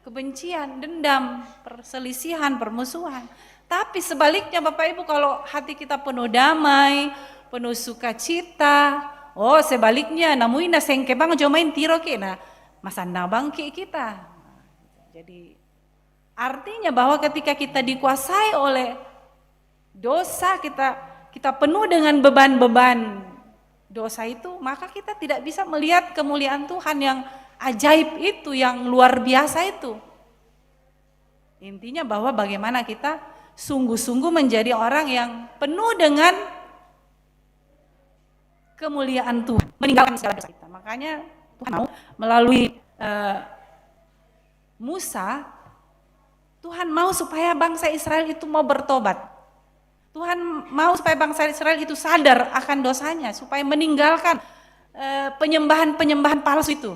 kebencian, dendam, perselisihan, permusuhan. Tapi sebaliknya Bapak Ibu, kalau hati kita penuh damai, penuh sukacita, oh sebaliknya namuina sengke bang jomain tiro kena masanda bangki kita. Jadi artinya bahwa ketika kita dikuasai oleh dosa, kita penuh dengan beban-beban dosa itu, maka kita tidak bisa melihat kemuliaan Tuhan yang ajaib itu, yang luar biasa itu. Intinya bahwa bagaimana kita sungguh-sungguh menjadi orang yang penuh dengan kemuliaan Tuhan, meninggalkan segala dosa kita. Makanya Tuhan mau melalui Musa, Tuhan mau supaya bangsa Israel itu mau bertobat. Tuhan mau supaya bangsa Israel itu sadar akan dosanya, supaya meninggalkan penyembahan-penyembahan palsu itu.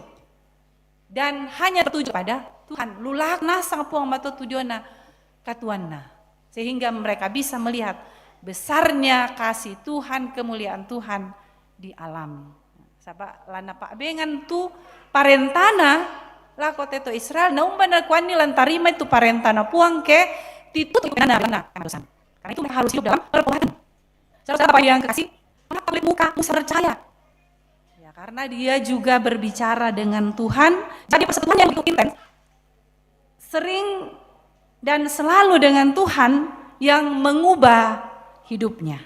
Dan hanya tertuju pada Tuhan. Lulakna sang puang mato tujuana katuanna. Sehingga mereka bisa melihat besarnya kasih Tuhan, kemuliaan Tuhan di alam. Sabak lana pak bengan tu parentana lakoteto Israel na umbana kuani lantarima itu parentana puang ke titut lana dosa. Karena itu mereka harus hidup dalam perbuatan. Saudara Bapak yang kekasih, kenapa kulit muka Musa percaya? Ya karena dia juga berbicara dengan Tuhan, jadi persekutuan yang begitu intens. Sering dan selalu dengan Tuhan yang mengubah hidupnya.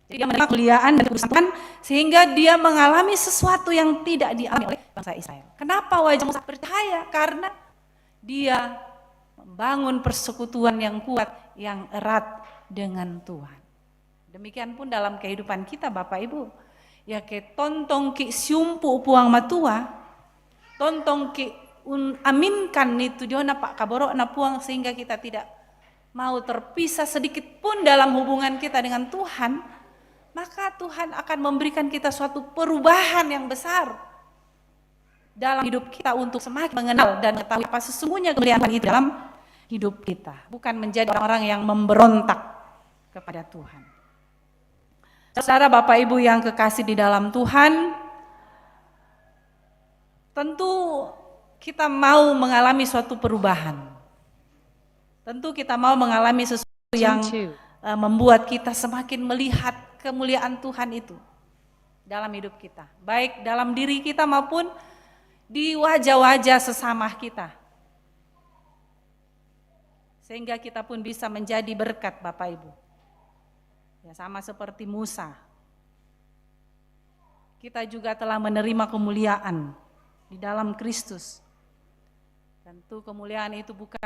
Jadi dia menerima kemuliaan dan urusan Tuhan sehingga dia mengalami sesuatu yang tidak dialami oleh bangsa Israel. Kenapa wajah Musa percaya? Karena dia membangun persekutuan yang kuat, yang erat dengan Tuhan. Demikian pun dalam kehidupan kita Bapak Ibu. Ya ke tontong ki siumpu puang matua, tontong ki aminkan itu diona pak kaboro na puang sehingga kita tidak mau terpisah sedikit pun dalam hubungan kita dengan Tuhan, maka Tuhan akan memberikan kita suatu perubahan yang besar dalam hidup kita untuk semakin mengenal dan mengetahui apa sesungguhnya kemuliaan itu dalam hidup kita, bukan menjadi orang-orang yang memberontak kepada Tuhan. Saudara Bapak Ibu yang kekasih di dalam Tuhan, tentu kita mau mengalami suatu perubahan. Tentu kita mau mengalami sesuatu yang membuat kita semakin melihat kemuliaan Tuhan itu dalam hidup kita, baik dalam diri kita maupun di wajah-wajah sesama kita. Sehingga kita pun bisa menjadi berkat Bapak Ibu. Ya, sama seperti Musa. Kita juga telah menerima kemuliaan di dalam Kristus. Tentu kemuliaan itu bukan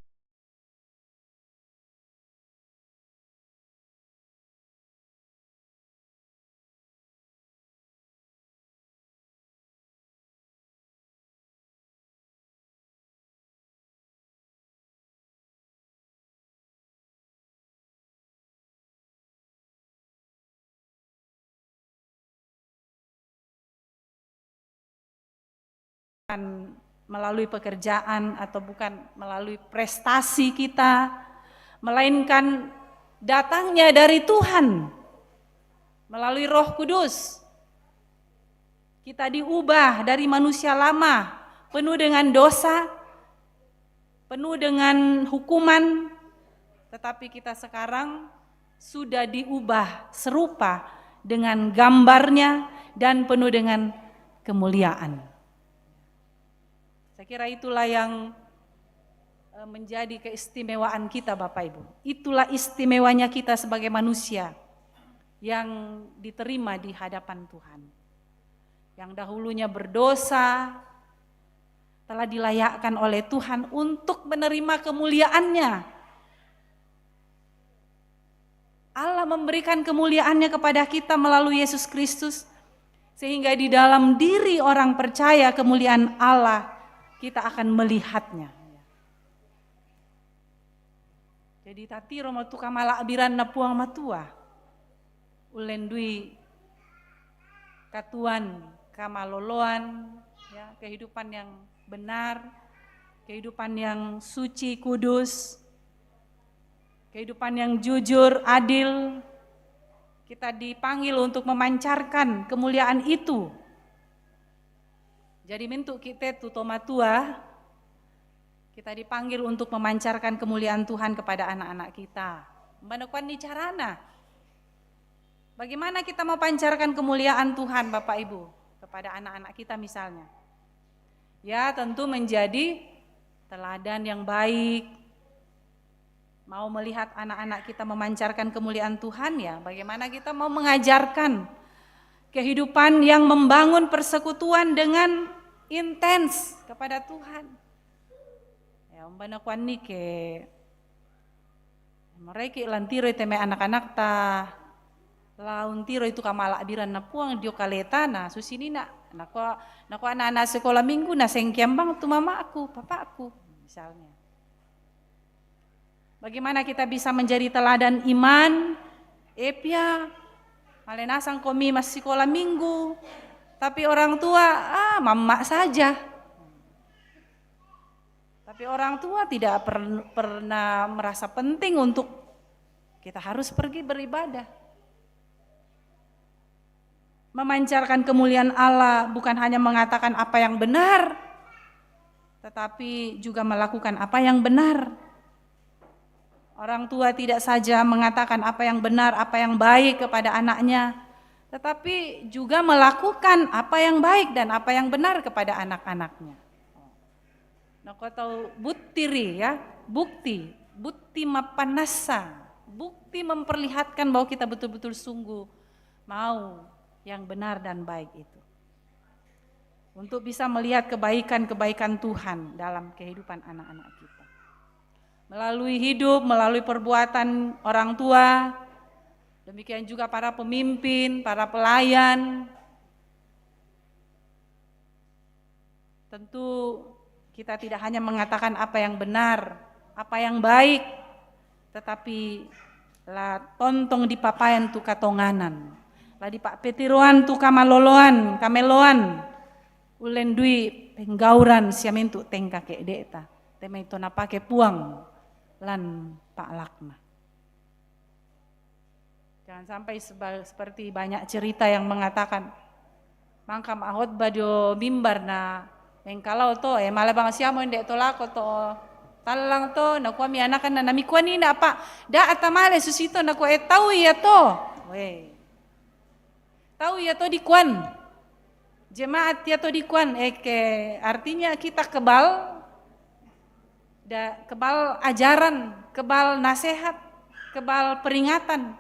melalui pekerjaan atau bukan melalui prestasi kita, melainkan datangnya dari Tuhan melalui Roh Kudus. Kita diubah dari manusia lama, penuh dengan dosa, penuh dengan hukuman, tetapi kita sekarang sudah diubah serupa dengan gambarnya dan penuh dengan kemuliaan. Saya kira itulah yang menjadi keistimewaan kita Bapak Ibu. Itulah istimewanya kita sebagai manusia yang diterima di hadapan Tuhan. Yang dahulunya berdosa, telah dilayakkan oleh Tuhan untuk menerima kemuliaannya. Allah memberikan kemuliaannya kepada kita melalui Yesus Kristus, sehingga di dalam diri orang percaya kemuliaan Allah kita akan melihatnya. Jadi tati romo tu kamala abiran na puang matua, ulendui katuan kamaloloan, ya, kehidupan yang benar, kehidupan yang suci, kudus, kehidupan yang jujur, adil. Kita dipanggil untuk memancarkan kemuliaan itu. Jadi mintuk kita tutomatua, kita dipanggil untuk memancarkan kemuliaan Tuhan kepada anak-anak kita. Mbanakuan ni carana. Bagaimana kita mau pancarkan kemuliaan Tuhan Bapak Ibu kepada anak-anak kita misalnya? Ya, tentu menjadi teladan yang baik. Mau melihat anak-anak kita memancarkan kemuliaan Tuhan, ya bagaimana kita mau mengajarkan kehidupan yang membangun persekutuan dengan intens kepada Tuhan. Ya, umbanakuan ni ke mereka lantiro teme anak-anak ta launtiro itu kamala abiran na puang dio kaleta na susini na nako anak-anak sekolah minggu na sengkiambang tu mama aku, papa aku misalnya. Bagaimana kita bisa menjadi teladan iman? Epia, malenasang komi masih sekolah minggu, tapi orang tua, mama saja. Tapi orang tua tidak pernah merasa penting untuk kita harus pergi beribadah. Memancarkan kemuliaan Allah bukan hanya mengatakan apa yang benar, tetapi juga melakukan apa yang benar. Orang tua tidak saja mengatakan apa yang benar, apa yang baik kepada anaknya, tetapi juga melakukan apa yang baik dan apa yang benar kepada anak-anaknya. Nah, kau tahu butiri ya, bukti mapanasa, bukti memperlihatkan bahwa kita betul-betul sungguh mau yang benar dan baik itu. Untuk bisa melihat kebaikan-kebaikan Tuhan dalam kehidupan anak-anak kita. Melalui hidup, melalui perbuatan orang tua, demikian juga para pemimpin, para pelayan. Tentu kita tidak hanya mengatakan apa yang benar, apa yang baik, tetapi lah tontong di papayan tu katonganan, lah di pak petiroan tu kameloan, ulendui penggauran siamintu tengka ke deta, tema itu napake puang. Lan Pak Lakna. Jangan sampai seperti banyak cerita yang mengatakan mangkam ahot badio mimbar na engkalau to malah bang siamo ndek to lako to talang to na kuami anakan na namikuan ni na pa da atamale susito na ko tahu ya to tahu ya to dikuan jemaat ya to dikuan artinya kita kebal ajaran, kebal nasihat, kebal peringatan.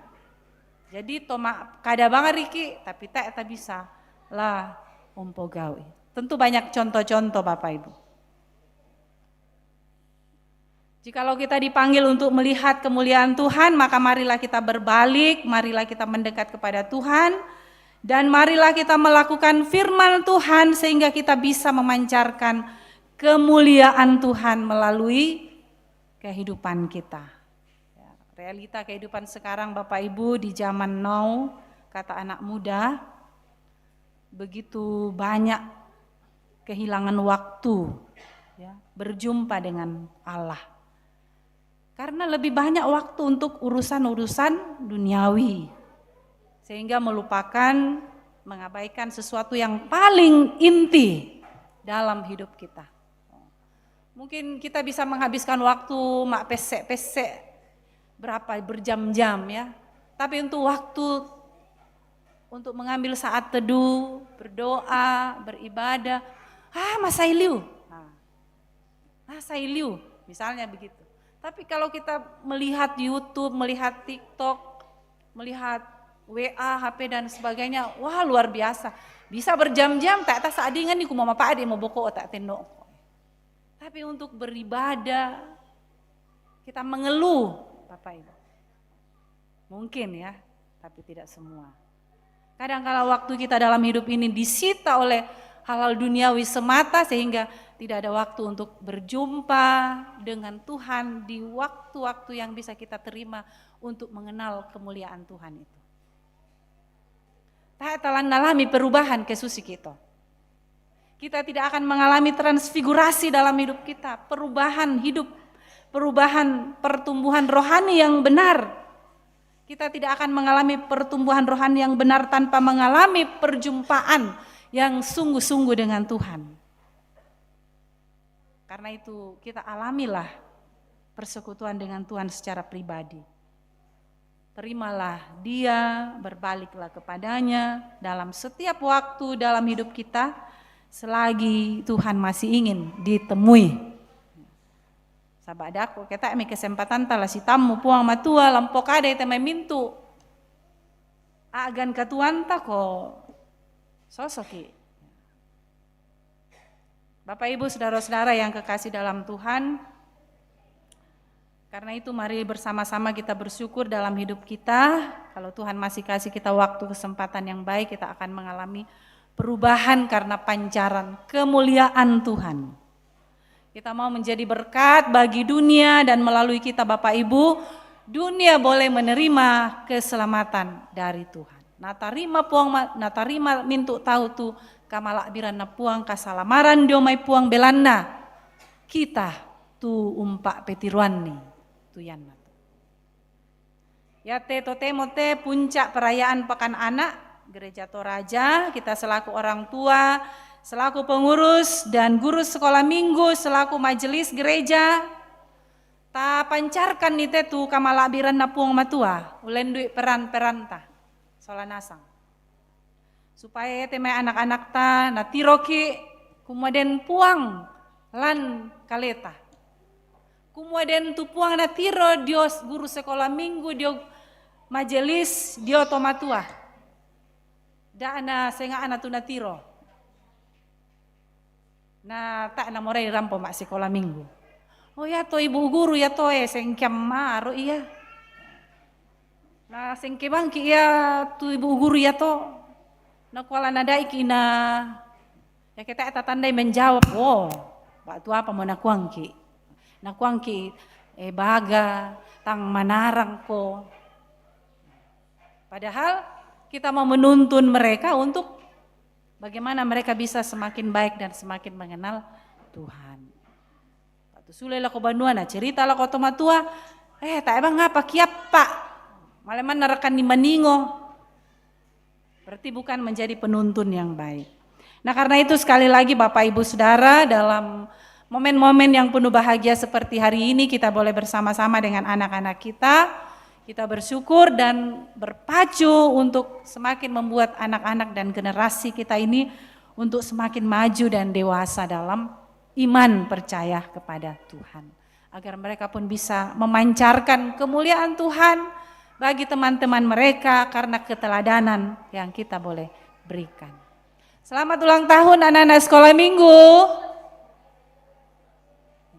Jadi toma kada banget Riki, tapi tak bisa lah umpogawi. Tentu banyak contoh-contoh Bapak Ibu. Jikalau kita dipanggil untuk melihat kemuliaan Tuhan, maka marilah kita berbalik, marilah kita mendekat kepada Tuhan, dan marilah kita melakukan firman Tuhan sehingga kita bisa memancarkan kemuliaan Tuhan melalui kehidupan kita. Ya, realita kehidupan sekarang Bapak Ibu di zaman now, kata anak muda, begitu banyak kehilangan waktu ya, berjumpa dengan Allah. Karena lebih banyak waktu untuk urusan-urusan duniawi. Sehingga melupakan, mengabaikan sesuatu yang paling inti dalam hidup kita. Mungkin kita bisa menghabiskan waktu mak pesek-pesek berapa berjam-jam ya. Tapi untuk waktu untuk mengambil saat teduh, berdoa, beribadah, masailiu. Masailiu, misalnya begitu. Tapi kalau kita melihat YouTube, melihat TikTok, melihat WA, HP dan sebagainya, wah luar biasa. Bisa berjam-jam, tak atas adingan nih kumama pak ade mau boko tak tendok. Tapi untuk beribadah, kita mengeluh, Bapak Ibu. Mungkin ya, tapi tidak semua. Kadang kala waktu kita dalam hidup ini disita oleh hal-hal duniawi semata sehingga tidak ada waktu untuk berjumpa dengan Tuhan di waktu-waktu yang bisa kita terima untuk mengenal kemuliaan Tuhan itu. Tak telah mengalami perubahan kesusi kita. Kita tidak akan mengalami transfigurasi dalam hidup kita, perubahan hidup, perubahan pertumbuhan rohani yang benar. Kita tidak akan mengalami pertumbuhan rohani yang benar tanpa mengalami perjumpaan yang sungguh-sungguh dengan Tuhan. Karena itu kita alamilah persekutuan dengan Tuhan secara pribadi. Terimalah Dia, berbaliklah kepadanya dalam setiap waktu dalam hidup kita selagi Tuhan masih ingin ditemui. Sabadaku kita emi kesempatan tala si tamu puang matua lampok ada ite mintu. Agan katuan ta ko sosoki. Bapak Ibu saudara-saudara yang kekasih dalam Tuhan, karena itu mari bersama-sama kita bersyukur dalam hidup kita. Kalau Tuhan masih kasih kita waktu kesempatan yang baik, kita akan mengalami perubahan karena pancaran kemuliaan Tuhan. Kita mau menjadi berkat bagi dunia dan melalui kita Bapak Ibu, dunia boleh menerima keselamatan dari Tuhan. Natarima mintu tahu tu kamalak birana puang kasalamaran diomai puang belanda. Kita tu umpak petiruan nih tuyan matu. Ya totemote puncak perayaan Pekan Anak Gereja Toraja, kita selaku orang tua, selaku pengurus dan guru sekolah minggu, selaku majelis gereja, ta pancarkan nite tu kamalabiran na puang matua, ulen duit peran-peran ta, solanasang. Supaya temai anak-anak ta natiroki kumaden puang lan kaleta. Kumaden tu puang natiro dios guru sekolah minggu, dio majelis, dio tomatua. Dana senga ana tu natiro. Na tak na morai rampo mak sekolah minggu. Oh ya to ibu guru ya to sengkem maro iya. Na sengke bangki ya tu ibu guru ya to. Na kuala nadai kina. Ya kita eta tandai menjawab, "Oh, waktu apa mau nakuangki?" Nakuangki baga tang manarang ko. Padahal kita mau menuntun mereka untuk bagaimana mereka bisa semakin baik dan semakin mengenal Tuhan. Waktu sule lah ko banuana cerita lah ko tomatua, tak emang ngapa kiap pak, malah mana rekan di maningo. Berarti bukan menjadi penuntun yang baik. Nah karena itu sekali lagi Bapak Ibu Saudara, dalam momen-momen yang penuh bahagia seperti hari ini kita boleh bersama-sama dengan anak-anak kita. Kita bersyukur dan berpacu untuk semakin membuat anak-anak dan generasi kita ini untuk semakin maju dan dewasa dalam iman percaya kepada Tuhan. Agar mereka pun bisa memancarkan kemuliaan Tuhan bagi teman-teman mereka karena keteladanan yang kita boleh berikan. Selamat ulang tahun anak-anak sekolah minggu.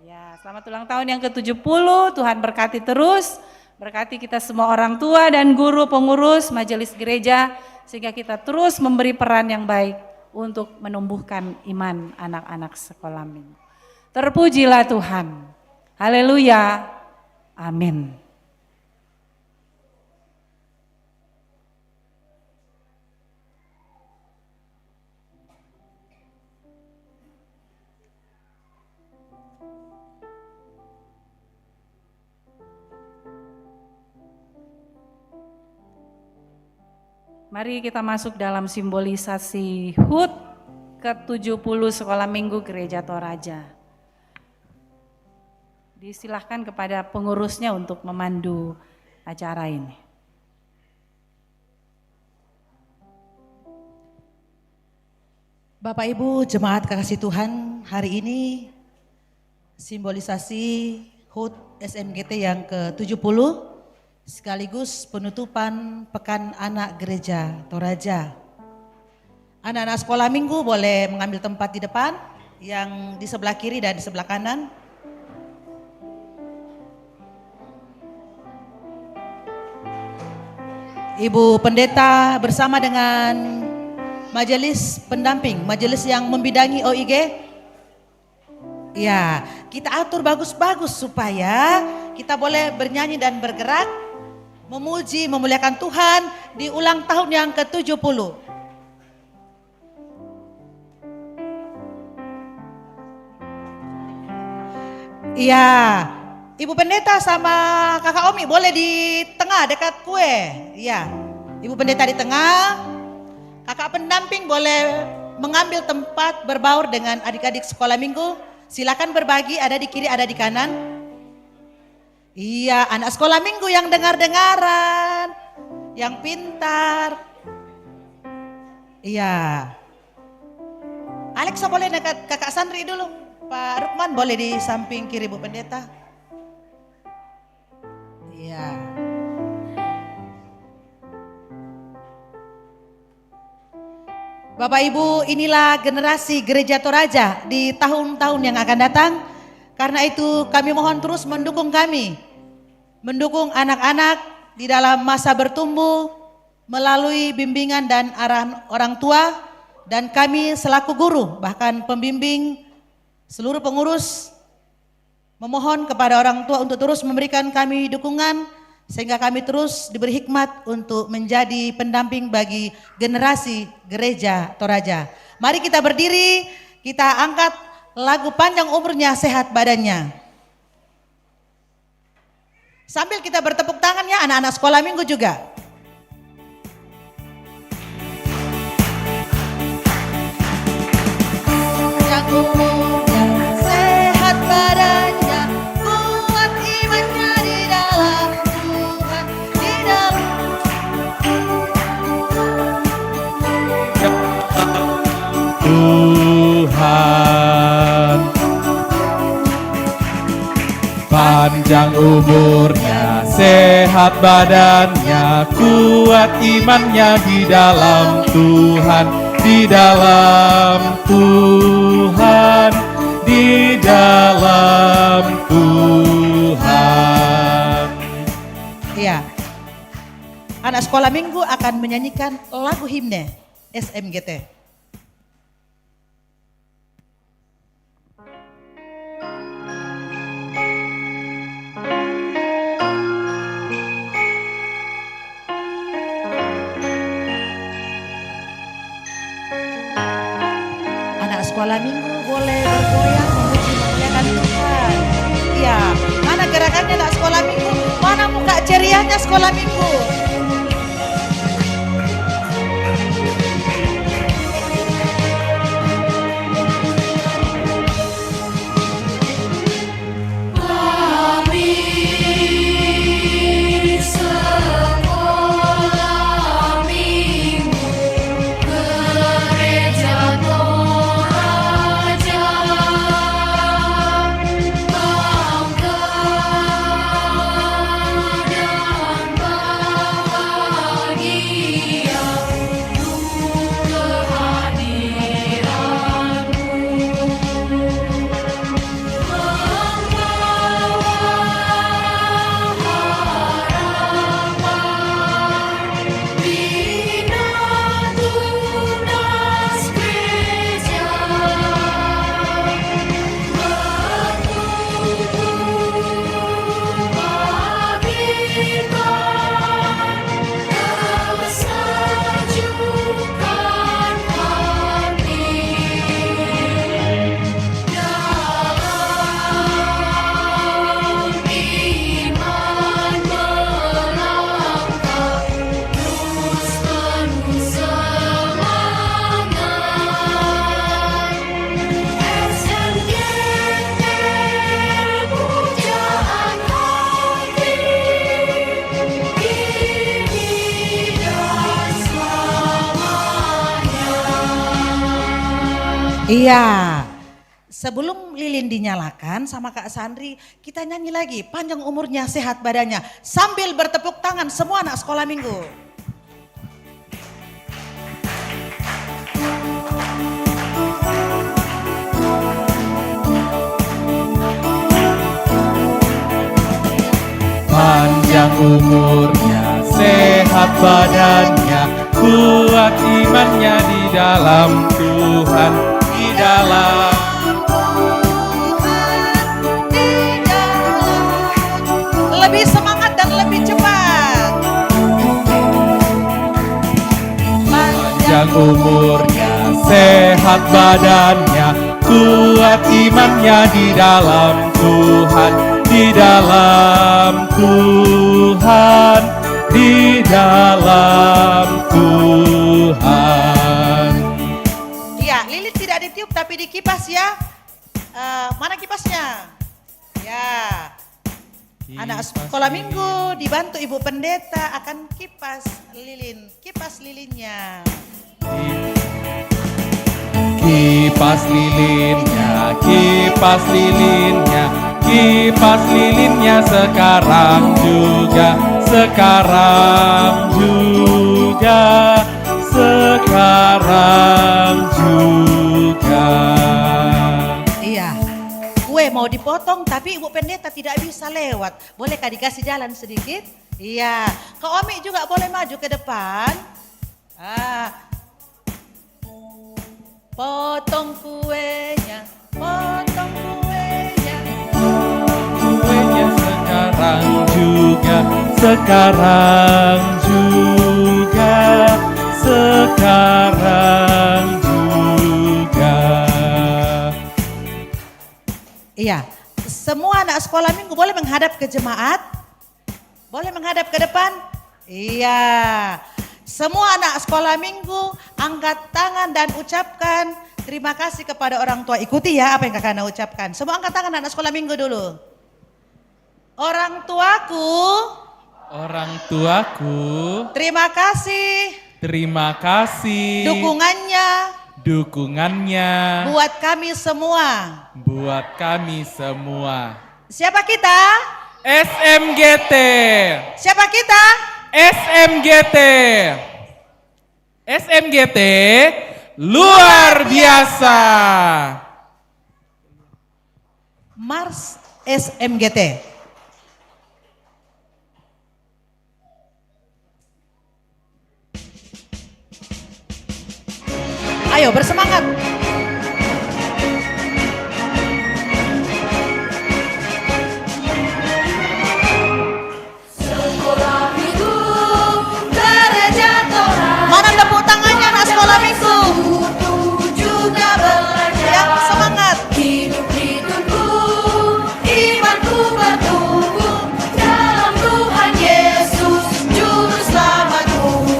Ya, selamat ulang tahun yang ke-70, Tuhan berkati terus. Berkati kita semua orang tua dan guru pengurus majelis gereja sehingga kita terus memberi peran yang baik untuk menumbuhkan iman anak-anak sekolah minggu. Terpujilah Tuhan. Haleluya. Amin. Mari kita masuk dalam simbolisasi HUT ke-70 Sekolah Minggu Gereja Toraja. Disilahkan kepada pengurusnya untuk memandu acara ini. Bapak Ibu jemaat kekasih Tuhan, hari ini simbolisasi HUT SMGT yang ke-70 sekaligus penutupan Pekan Anak Gereja Toraja. Anak-anak sekolah minggu boleh mengambil tempat di depan, yang di sebelah kiri dan di sebelah kanan. Ibu Pendeta bersama dengan majelis pendamping, majelis yang membidangi OIG. Ya, kita atur bagus-bagus supaya kita boleh bernyanyi dan bergerak, memuji, memuliakan Tuhan di ulang tahun yang ke-70. Iya, Ibu Pendeta sama Kakak Omi boleh di tengah dekat kue. Iya, Ibu Pendeta di tengah, Kakak pendamping boleh mengambil tempat berbaur dengan adik-adik sekolah minggu. Silakan berbagi, ada di kiri, ada di kanan. Iya, anak sekolah minggu yang dengar-dengaran, yang pintar. Iya. Alexa boleh dekat Kakak Sandri dulu. Pak Rukman boleh di samping kiri Bu Pendeta. Iya. Bapak Ibu, inilah generasi Gereja Toraja di tahun-tahun yang akan datang. Karena itu kami mohon terus mendukung kami, mendukung anak-anak di dalam masa bertumbuh melalui bimbingan dan arahan orang tua, dan kami selaku guru bahkan pembimbing seluruh pengurus memohon kepada orang tua untuk terus memberikan kami dukungan sehingga kami terus diberi hikmat untuk menjadi pendamping bagi generasi Gereja Toraja. Mari kita berdiri, kita angkat lagu Panjang Umurnya Sehat Badannya. Sambil kita bertepuk tangan ya anak-anak sekolah minggu juga. Panjang umurnya, sehat badannya, kuat imannya di dalam Tuhan, di dalam Tuhan. Panjang umurnya, sehat badannya, kuat imannya di dalam Tuhan, di dalam Tuhan, di dalam Tuhan. Iya. Anak sekolah minggu akan menyanyikan lagu himne SMGT. Anak sekolah minggu boleh bergoyang memuji memuliakan Tuhan. Iya, mana gerakannya anak sekolah minggu? Mana muka cerianya sekolah minggu? Iya. Sebelum lilin dinyalakan sama Kak Sandri, kita nyanyi lagi panjang umurnya sehat badannya sambil bertepuk tangan semua anak sekolah minggu. Panjang umurnya, sehat badannya, kuat imannya di dalam Tuhan, di dalam Lebih semangat dan lebih cepat. panjang umurnya, sehat badannya, kuat imannya di dalam Tuhan, di dalam Tuhan, di dalam Tuhan. Iya, lilin tidak ditiup tapi dikipas ya. Mana kipasnya? Ya. Anak sekolah minggu dibantu Ibu Pendeta akan kipas lilinnya. Kipas lilinnya, kipas lilinnya, kipas lilinnya sekarang juga, sekarang juga, sekarang juga. Iya, kue mau dipotong tapi Ibu Pendeta tidak bisa lewat. Bolehkah dikasih jalan sedikit? Iya, Kak Omi juga boleh maju ke depan. Potong kuenya, potong kuenya. Kuenya sekarang juga, sekarang juga, sekarang juga. Iya, semua anak sekolah minggu boleh menghadap ke jemaat? Boleh menghadap ke depan? Iya. Semua anak sekolah minggu angkat tangan dan ucapkan terima kasih kepada orang tua. Ikuti ya apa yang kakak ucapkan. Semua angkat tangan anak sekolah minggu dulu. Orang tuaku. Orang tuaku. Terima kasih. Terima kasih. Dukungannya. Buat kami semua. Buat kami semua. Siapa kita? SMGT. Siapa kita? SMGT. SMGT luar biasa. Mars SMGT. Ayo bersemangat. Mana tepuk tangannya anak sekolah minggu? Ya, semangat. Hidup hidupku, imanku bertumbuh dalam Tuhan Yesus, Juru Selamatku,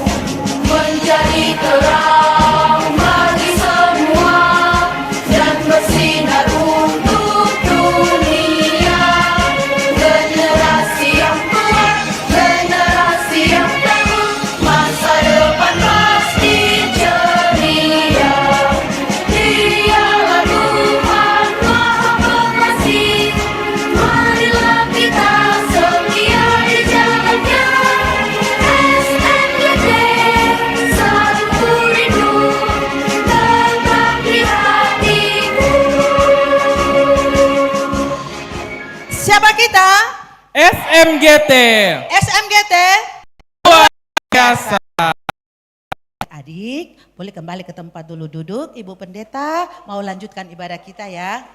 menjadi terang bagi semua dan bersinar untuk dunia. Generasi yang kuat, generasi yang tangguh, masa depan pasti ceria. Dialah Tuhan Maha Pengasih, marilah kita setia di jalannya. SMGT, satu rindu tetap di hatiku. Siapa kita? SMGT SMGT. luar biasa. Adik, boleh kembali ke tempat dulu duduk. Ibu Pendeta mau lanjutkan ibadah kita ya.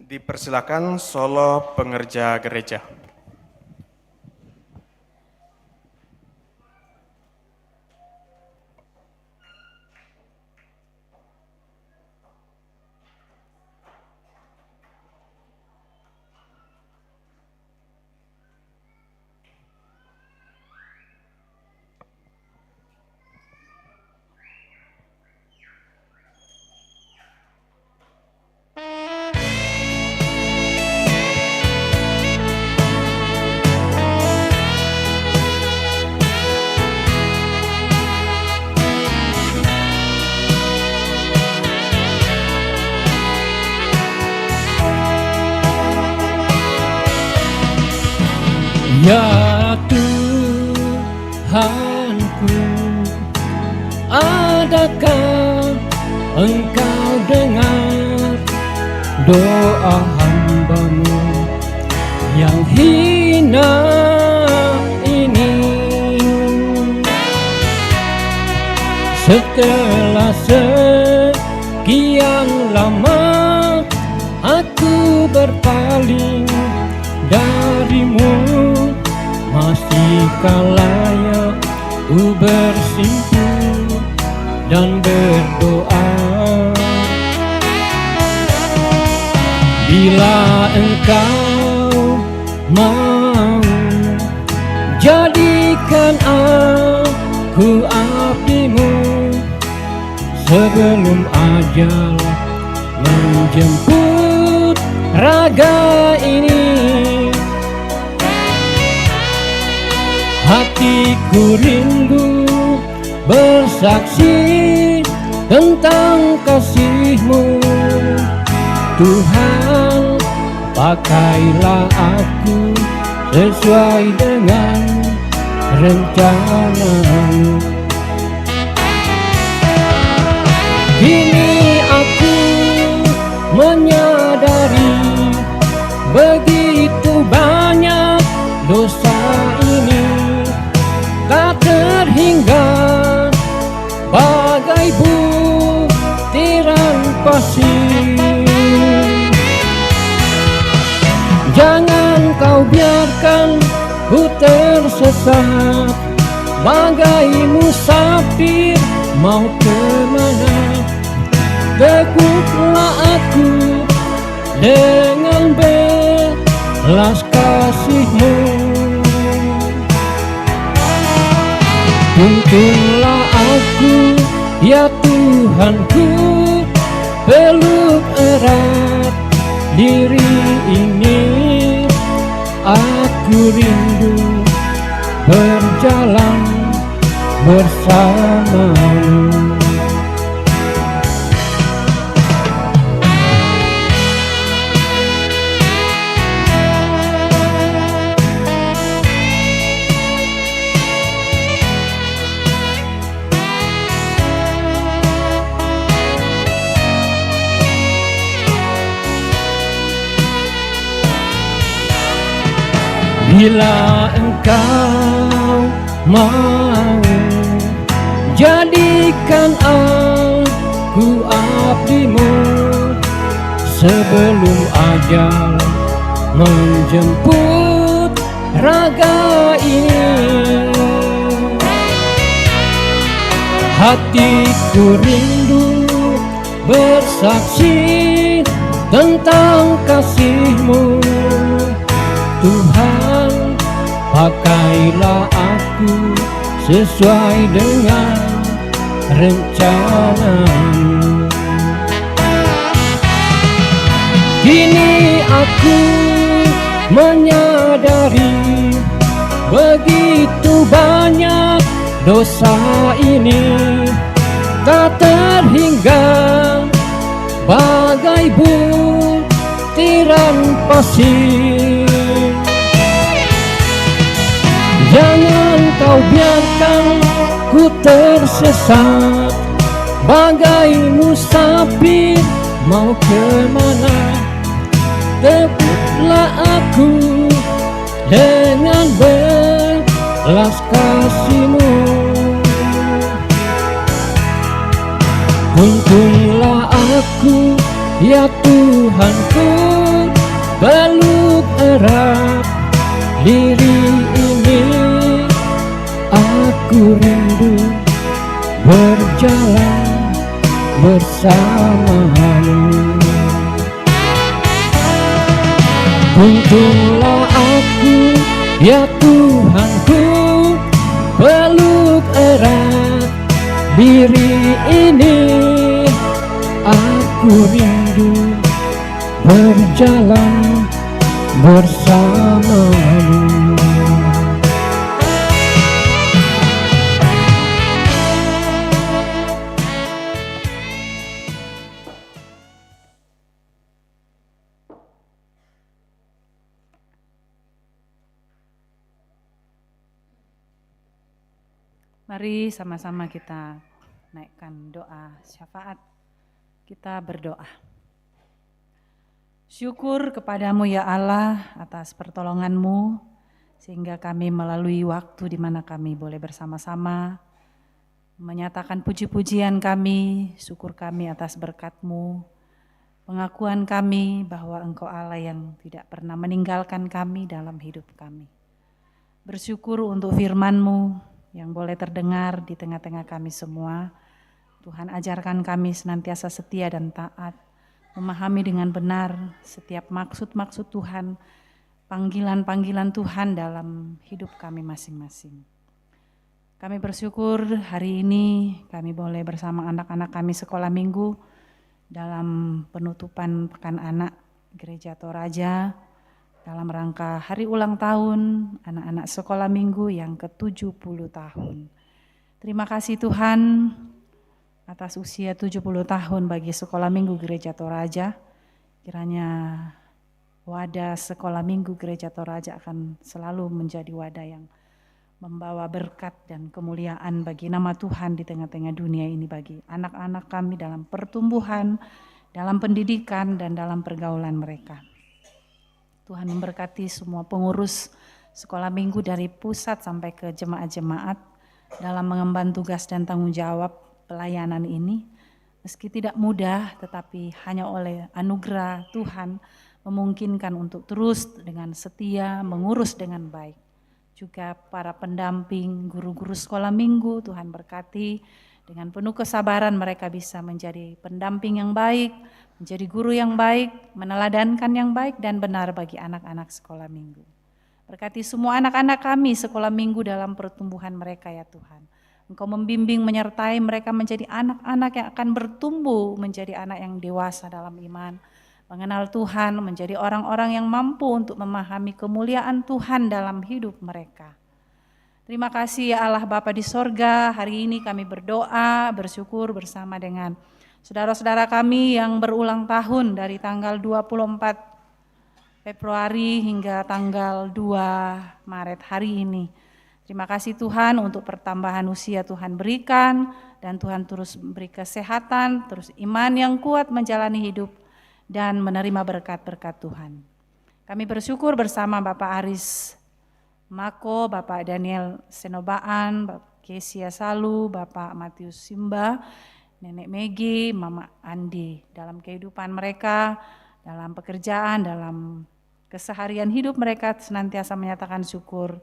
Dipersilakan solo pengerja gereja. Ya Tuhanku, adakah Engkau dengar doa hamba-Mu yang hina ini? Setelah sekian lama aku berpaling dari-Mu, masihkah layak ku bersimpu dan berdoa? Bila Engkau mau jadikan aku abdi-Mu, sebelum ajal menjemput raga ini, hatiku rindu bersaksi tentang kasih-Mu. Tuhan, pakailah aku sesuai dengan rencana-Mu. Kini aku menyadari begitu banyak dosa ini tak terhingga bagai butiran pasir. Jangan Kau biarkan ku tersesat bagai musafir mau kemana. Teguklah aku dengan belas kasih-Mu. Tuntunlah aku, ya Tuhanku, peluk erat diri ini. Aku rindu berjalan bersama-Mu. Bila Engkau mau jadikan aku abdi-Mu, sebelum ajal menjemput raga ini, hatiku rindu bersaksi tentang kasih-Mu. Tuhan, pakailah aku sesuai dengan rencana-Mu. Kini aku menyadari begitu banyak dosa ini tak terhingga bagai butiran pasir. Jangan Kau biarkan ku tersesat bagai musafir mau kemana. Tepuklah aku dengan belas kasih-Mu. Tuntunlah aku, ya Tuhanku, peluk erat diri ini. Aku rindu berjalan bersama-Mu. Tuntunlah aku, ya Tuhanku, peluk erat diri ini. Aku rindu berjalan bersama-Mu. Mari sama-sama kita naikkan doa syafaat. Kita berdoa. Syukur kepadamu ya Allah atas pertolonganmu, sehingga kami melalui waktu di mana kami boleh bersama-sama menyatakan puji-pujian kami, syukur kami atas berkat-Mu, pengakuan kami bahwa Engkau Allah yang tidak pernah meninggalkan kami dalam hidup kami. Bersyukur untuk firman-Mu yang boleh terdengar di tengah-tengah kami semua. Tuhan, ajarkan kami senantiasa setia dan taat, memahami dengan benar setiap maksud-maksud Tuhan, panggilan-panggilan Tuhan dalam hidup kami masing-masing. Kami bersyukur hari ini kami boleh bersama anak-anak kami sekolah minggu dalam penutupan Pekan Anak Gereja Toraja dalam rangka hari ulang tahun anak-anak sekolah minggu yang ke-70 tahun. Terima kasih Tuhan atas usia 70 tahun bagi sekolah minggu Gereja Toraja. Kiranya wadah sekolah minggu Gereja Toraja akan selalu menjadi wadah yang membawa berkat dan kemuliaan bagi nama Tuhan di tengah-tengah dunia ini, bagi anak-anak kami dalam pertumbuhan, dalam pendidikan, dan dalam pergaulan mereka. Tuhan memberkati semua pengurus sekolah minggu dari pusat sampai ke jemaat-jemaat dalam mengemban tugas dan tanggung jawab pelayanan ini. Meski tidak mudah, tetapi hanya oleh anugerah Tuhan memungkinkan untuk terus dengan setia mengurus dengan baik. Juga para pendamping, guru-guru sekolah minggu, Tuhan berkati dengan penuh kesabaran mereka bisa menjadi pendamping yang baik, menjadi guru yang baik, meneladankan yang baik dan benar bagi anak-anak sekolah minggu. Berkati semua anak-anak kami sekolah minggu dalam pertumbuhan mereka ya Tuhan. Engkau membimbing menyertai mereka menjadi anak-anak yang akan bertumbuh menjadi anak yang dewasa dalam iman, mengenal Tuhan, menjadi orang-orang yang mampu untuk memahami kemuliaan Tuhan dalam hidup mereka. Terima kasih ya Allah Bapa di sorga, hari ini kami berdoa, bersyukur bersama dengan saudara-saudara kami yang berulang tahun dari tanggal 24 Februari hingga tanggal 2 Maret hari ini. Terima kasih Tuhan untuk pertambahan usia Tuhan berikan, dan Tuhan terus beri kesehatan, terus iman yang kuat menjalani hidup, dan menerima berkat-berkat Tuhan. Kami bersyukur bersama Bapak Aris Mako, Bapak Daniel Senobaan, Bapak Kesia Salu, Bapak Matius Simba, Nenek Megi, Mama Andi, dalam kehidupan mereka, dalam pekerjaan, dalam keseharian hidup mereka senantiasa menyatakan syukur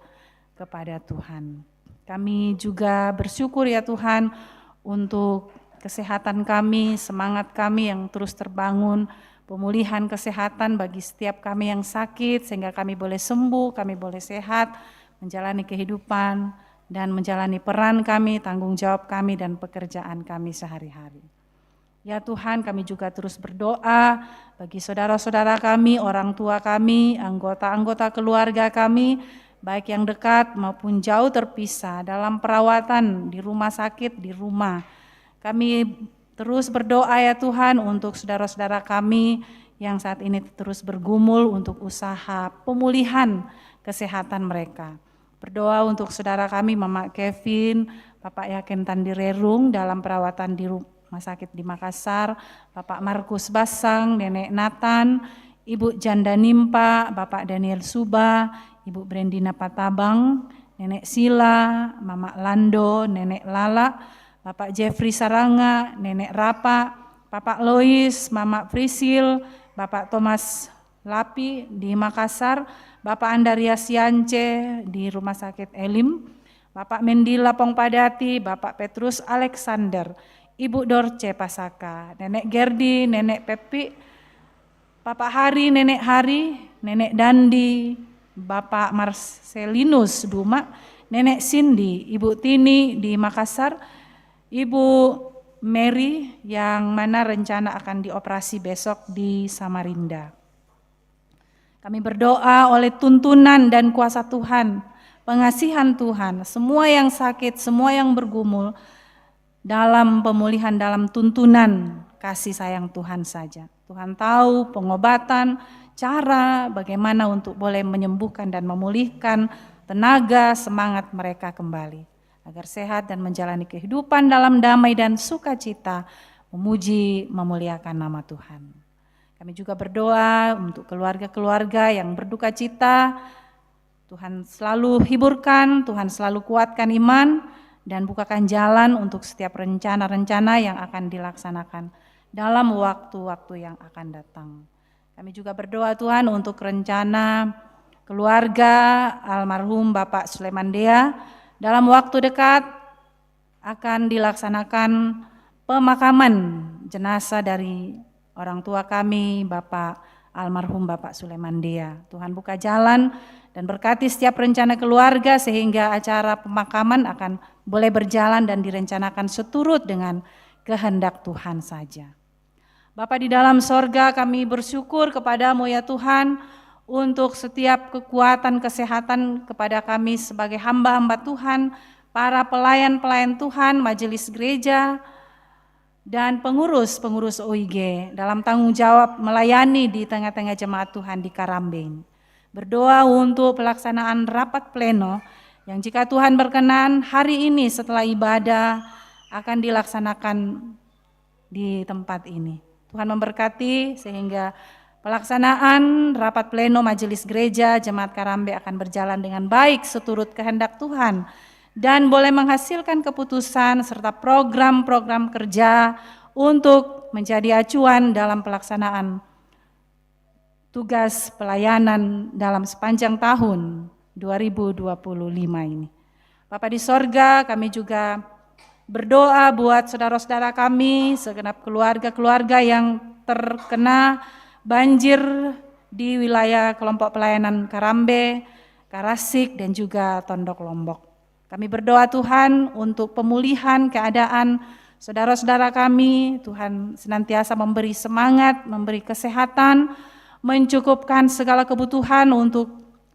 kepada Tuhan. Kami juga bersyukur ya Tuhan untuk kesehatan kami, semangat kami yang terus terbangun, pemulihan kesehatan bagi setiap kami yang sakit, sehingga kami boleh sembuh, kami boleh sehat, menjalani kehidupan, dan menjalani peran kami, tanggung jawab kami, dan pekerjaan kami sehari-hari. Ya Tuhan, kami juga terus berdoa bagi saudara-saudara kami, orang tua kami, anggota-anggota keluarga kami, baik yang dekat maupun jauh terpisah, dalam perawatan, di rumah sakit, di rumah. Kami terus berdoa ya Tuhan untuk saudara-saudara kami yang saat ini terus bergumul untuk usaha pemulihan kesehatan mereka. Berdoa untuk saudara kami Mama Kevin, Bapak Yakin Tandirerung dalam perawatan di rumah sakit di Makassar, Bapak Markus Basang, Nenek Nathan, Ibu Janda Nimpa, Bapak Daniel Suba, Ibu Brendina Patabang, Nenek Sila, Mama Lando, Nenek Lala, Bapak Jeffrey Saranga, Nenek Rapa, Bapak Lois, Mama Frisil, Bapak Thomas Lapi di Makassar, Bapak Andaria Siance di Rumah Sakit Elim, Bapak Mendila Pongpadati, Bapak Petrus Alexander, Ibu Dorce Pasaka, Nenek Gerdi, Nenek Pepi, Bapak Hari, Nenek Hari, Nenek Dandi, Bapak Marcelinus Duma, Nenek Cindy, Ibu Tini di Makassar, Ibu Mary yang mana rencana akan dioperasi besok di Samarinda. Kami berdoa oleh tuntunan dan kuasa Tuhan, pengasihan Tuhan, semua yang sakit, semua yang bergumul, dalam pemulihan, dalam tuntunan kasih sayang Tuhan saja. Tuhan tahu pengobatan, cara bagaimana untuk boleh menyembuhkan dan memulihkan tenaga, semangat mereka kembali. agar sehat dan menjalani kehidupan dalam damai dan sukacita, memuji, memuliakan nama Tuhan. Kami juga berdoa untuk keluarga-keluarga yang berduka cita. Tuhan selalu hiburkan, Tuhan selalu kuatkan iman, dan bukakan jalan untuk setiap rencana-rencana yang akan dilaksanakan dalam waktu-waktu yang akan datang. Kami juga berdoa Tuhan untuk rencana keluarga almarhum Bapak Sulaiman Dea. Dalam waktu dekat akan dilaksanakan pemakaman jenazah dari orang tua kami, Bapak almarhum Bapak Sulaiman Dea. Tuhan buka jalan dan berkati setiap rencana keluarga sehingga acara pemakaman akan boleh berjalan dan direncanakan seturut dengan kehendak Tuhan saja. Bapa di dalam sorga, kami bersyukur kepadamu ya Tuhan untuk setiap kekuatan kesehatan kepada kami sebagai hamba-hamba Tuhan, para pelayan-pelayan Tuhan, majelis gereja, dan pengurus-pengurus OIG dalam tanggung jawab melayani di tengah-tengah jemaat Tuhan di Karambe. Berdoa untuk pelaksanaan rapat pleno yang jika Tuhan berkenan hari ini setelah ibadah akan dilaksanakan di tempat ini. Tuhan memberkati sehingga pelaksanaan rapat pleno majelis gereja Jemaat Karambe akan berjalan dengan baik seturut kehendak Tuhan dan boleh menghasilkan keputusan serta program-program kerja untuk menjadi acuan dalam pelaksanaan tugas pelayanan dalam sepanjang tahun 2025 ini. Bapa di sorga, kami juga berdoa buat saudara-saudara kami, segenap keluarga-keluarga yang terkena banjir di wilayah kelompok pelayanan Karambe, Karasik, dan juga Tondok Lombok. Kami berdoa Tuhan untuk pemulihan keadaan saudara-saudara kami, Tuhan senantiasa memberi semangat, memberi kesehatan, mencukupkan segala kebutuhan untuk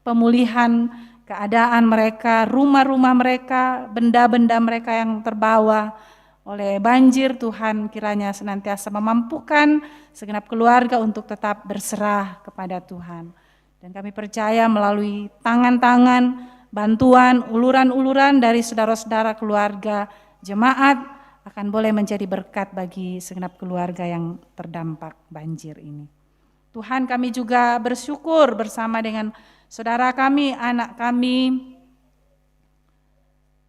pemulihan keadaan mereka, rumah-rumah mereka, benda-benda mereka yang terbawa oleh banjir. Tuhan kiranya senantiasa memampukan segenap keluarga untuk tetap berserah kepada Tuhan. Dan kami percaya melalui tangan-tangan, bantuan, uluran-uluran dari saudara-saudara keluarga jemaat akan boleh menjadi berkat bagi segenap keluarga yang terdampak banjir ini. Tuhan, kami juga bersyukur bersama dengan saudara kami, anak kami,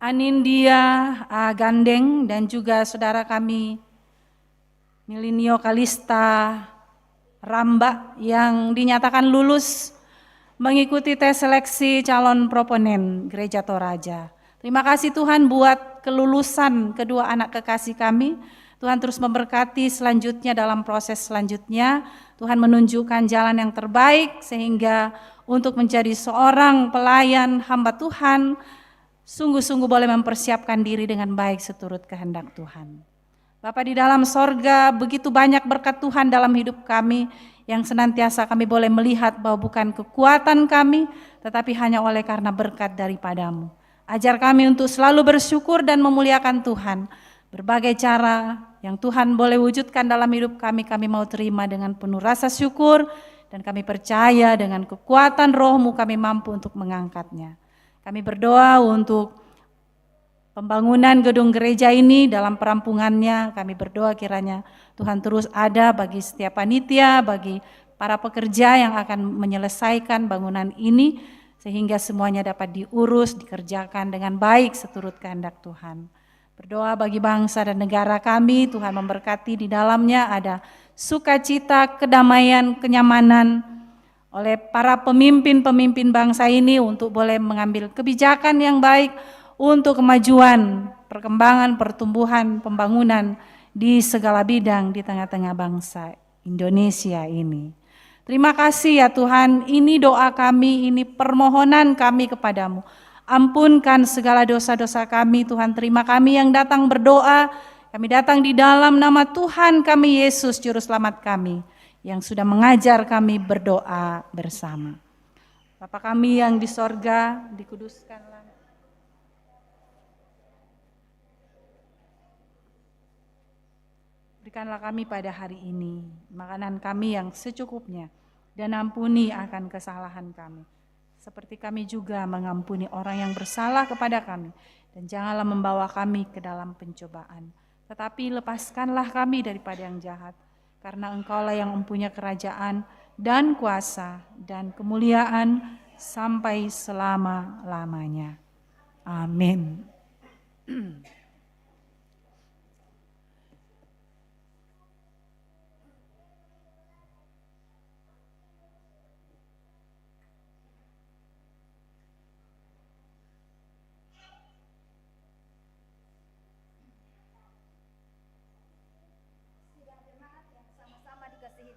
Anindya Gandeng, dan juga saudara kami Milinio Kalista Ramba yang dinyatakan lulus mengikuti tes seleksi calon proponen Gereja Toraja. Terima kasih Tuhan buat kelulusan kedua anak kekasih kami. Tuhan terus memberkati selanjutnya dalam proses selanjutnya. Tuhan menunjukkan jalan yang terbaik sehingga untuk menjadi seorang pelayan hamba Tuhan, sungguh-sungguh boleh mempersiapkan diri dengan baik seturut kehendak Tuhan. Bapa di dalam sorga, begitu banyak berkat Tuhan dalam hidup kami yang senantiasa kami boleh melihat bahwa bukan kekuatan kami, tetapi hanya oleh karena berkat daripadamu. Ajar kami untuk selalu bersyukur dan memuliakan Tuhan. Berbagai cara yang Tuhan boleh wujudkan dalam hidup kami, kami mau terima dengan penuh rasa syukur, dan kami percaya dengan kekuatan roh-Mu kami mampu untuk mengangkatnya. Kami berdoa untuk pembangunan gedung gereja ini dalam perampungannya. Kami berdoa kiranya Tuhan terus ada bagi setiap panitia, bagi para pekerja yang akan menyelesaikan bangunan ini, sehingga semuanya dapat diurus, dikerjakan dengan baik seturut kehendak Tuhan. Berdoa bagi bangsa dan negara kami, Tuhan memberkati di dalamnya ada sukacita, kedamaian, kenyamanan oleh para pemimpin-pemimpin bangsa ini untuk boleh mengambil kebijakan yang baik untuk kemajuan, perkembangan, pertumbuhan, pembangunan di segala bidang di tengah-tengah bangsa Indonesia ini. Terima kasih ya Tuhan, ini doa kami, ini permohonan kami kepadamu. Ampunkan segala dosa-dosa kami Tuhan, terima kami yang datang berdoa. Kami datang di dalam nama Tuhan kami Yesus Juru Selamat kami yang sudah mengajar kami berdoa bersama. Bapa kami yang di sorga, dikuduskanlah. Berikanlah kami pada hari ini makanan kami yang secukupnya, dan ampuni akan kesalahan kami, seperti kami juga mengampuni orang yang bersalah kepada kami. Dan janganlah membawa kami ke dalam pencobaan, tetapi lepaskanlah kami daripada yang jahat. Karena Engkaulah yang mempunyai kerajaan dan kuasa dan kemuliaan sampai selama-lamanya. Amin.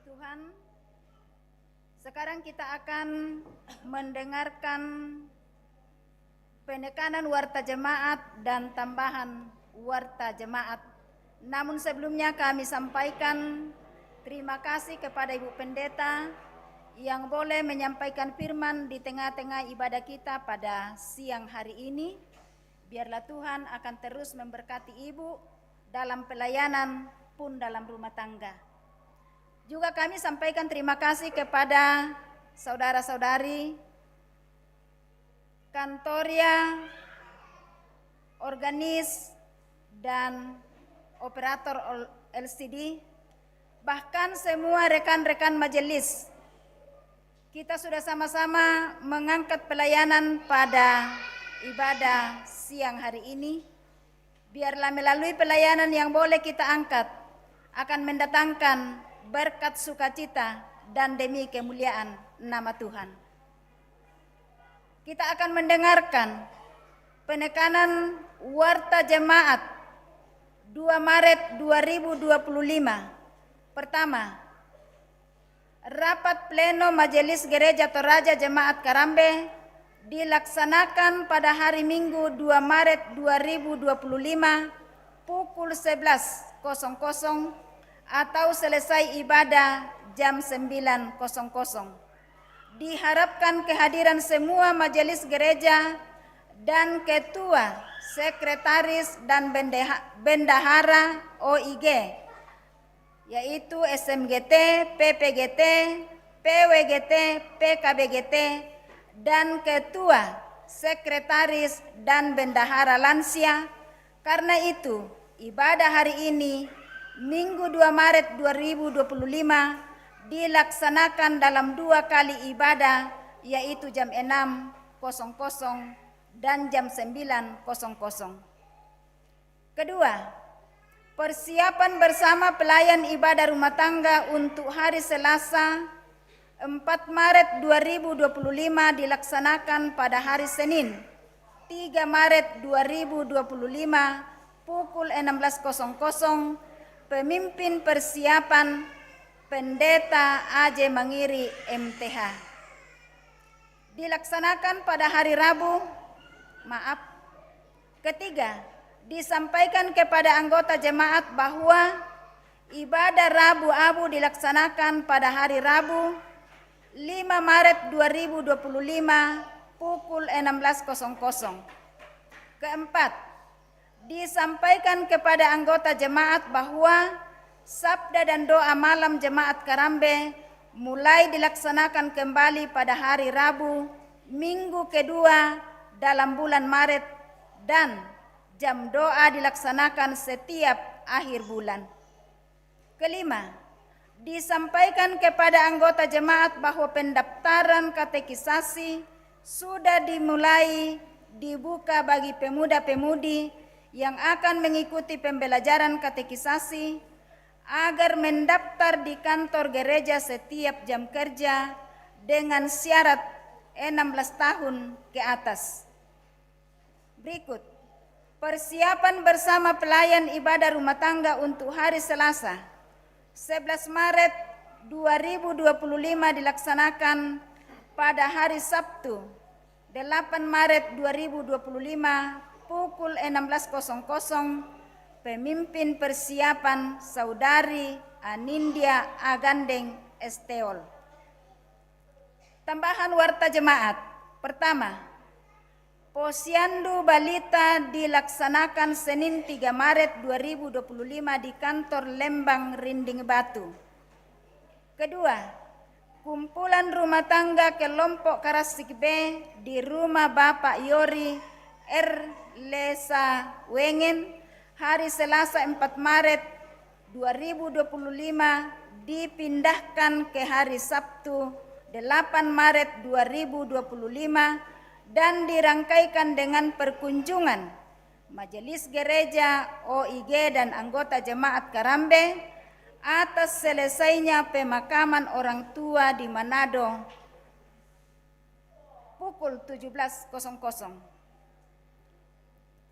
Tuhan, sekarang kita akan mendengarkan penekanan warta jemaat dan tambahan warta jemaat. Namun sebelumnya kami sampaikan terima kasih kepada Ibu Pendeta yang boleh menyampaikan firman di tengah-tengah ibadah kita pada siang hari ini. Biarlah Tuhan akan terus memberkati Ibu dalam pelayanan pun dalam rumah tangga. Juga kami sampaikan terima kasih kepada saudara-saudari kantoria, organis, dan operator LCD, bahkan semua rekan-rekan majelis. Kita sudah sama-sama mengangkat pelayanan pada ibadah siang hari ini. Biarlah melalui pelayanan yang boleh kita angkat akan mendatangkan berkat sukacita dan demi kemuliaan nama Tuhan. Kita akan mendengarkan penekanan warta jemaat 2 Maret 2025. Pertama, rapat pleno Majelis Gereja Toraja Jemaat Karambe dilaksanakan pada hari Minggu 2 Maret 2025 pukul 11.00 atau selesai ibadah jam 9.00. Diharapkan kehadiran semua majelis gereja dan ketua, sekretaris, dan bendahara OIG, yaitu SMGT, PPGT, PWGT, PKBGT, dan ketua, sekretaris, dan bendahara lansia. Karena itu, ibadah hari ini Minggu 2 Maret 2025 dilaksanakan dalam 2 kali ibadah, yaitu jam 6.00 dan jam 9.00. Kedua, persiapan bersama pelayan ibadah rumah tangga untuk hari Selasa 4 Maret 2025 dilaksanakan pada hari Senin 3 Maret 2025 pukul 16.00. Pemimpin persiapan Pendeta A.J. Mangiri MTH. Dilaksanakan pada hari Rabu. Ketiga, disampaikan kepada anggota jemaat bahwa ibadah Rabu Abu dilaksanakan pada hari Rabu 5 Maret 2025 pukul 16.00. Keempat, disampaikan kepada anggota jemaat bahwa sabda dan doa malam jemaat Karambe mulai dilaksanakan kembali pada hari Rabu, minggu kedua dalam bulan Maret, dan jam doa dilaksanakan setiap akhir bulan. Kelima, disampaikan kepada anggota jemaat bahwa pendaftaran katekisasi sudah dimulai dibuka bagi pemuda-pemudi yang akan mengikuti pembelajaran katekisasi agar mendaftar di kantor gereja setiap jam kerja dengan syarat 16 tahun ke atas. Berikut, persiapan bersama pelayan ibadah rumah tangga untuk hari Selasa 11 Maret 2025 dilaksanakan pada hari Sabtu 8 Maret 2025 pukul 16.00. Pemimpin persiapan Saudari Anindya Agandeng Esteol. Tambahan warta jemaat. Pertama, Posyandu Balita dilaksanakan Senin 3 Maret 2025 di kantor Lembang Rinding Batu. Kedua, kumpulan rumah tangga kelompok Karasik B di rumah Bapak Yori Lesa Wengen hari Selasa 4 Maret 2025 dipindahkan ke hari Sabtu 8 Maret 2025 dan dirangkaikan dengan perkunjungan Majelis Gereja OIG dan anggota Jemaat Karambe atas selesainya pemakaman orang tua di Manado pukul 17.00.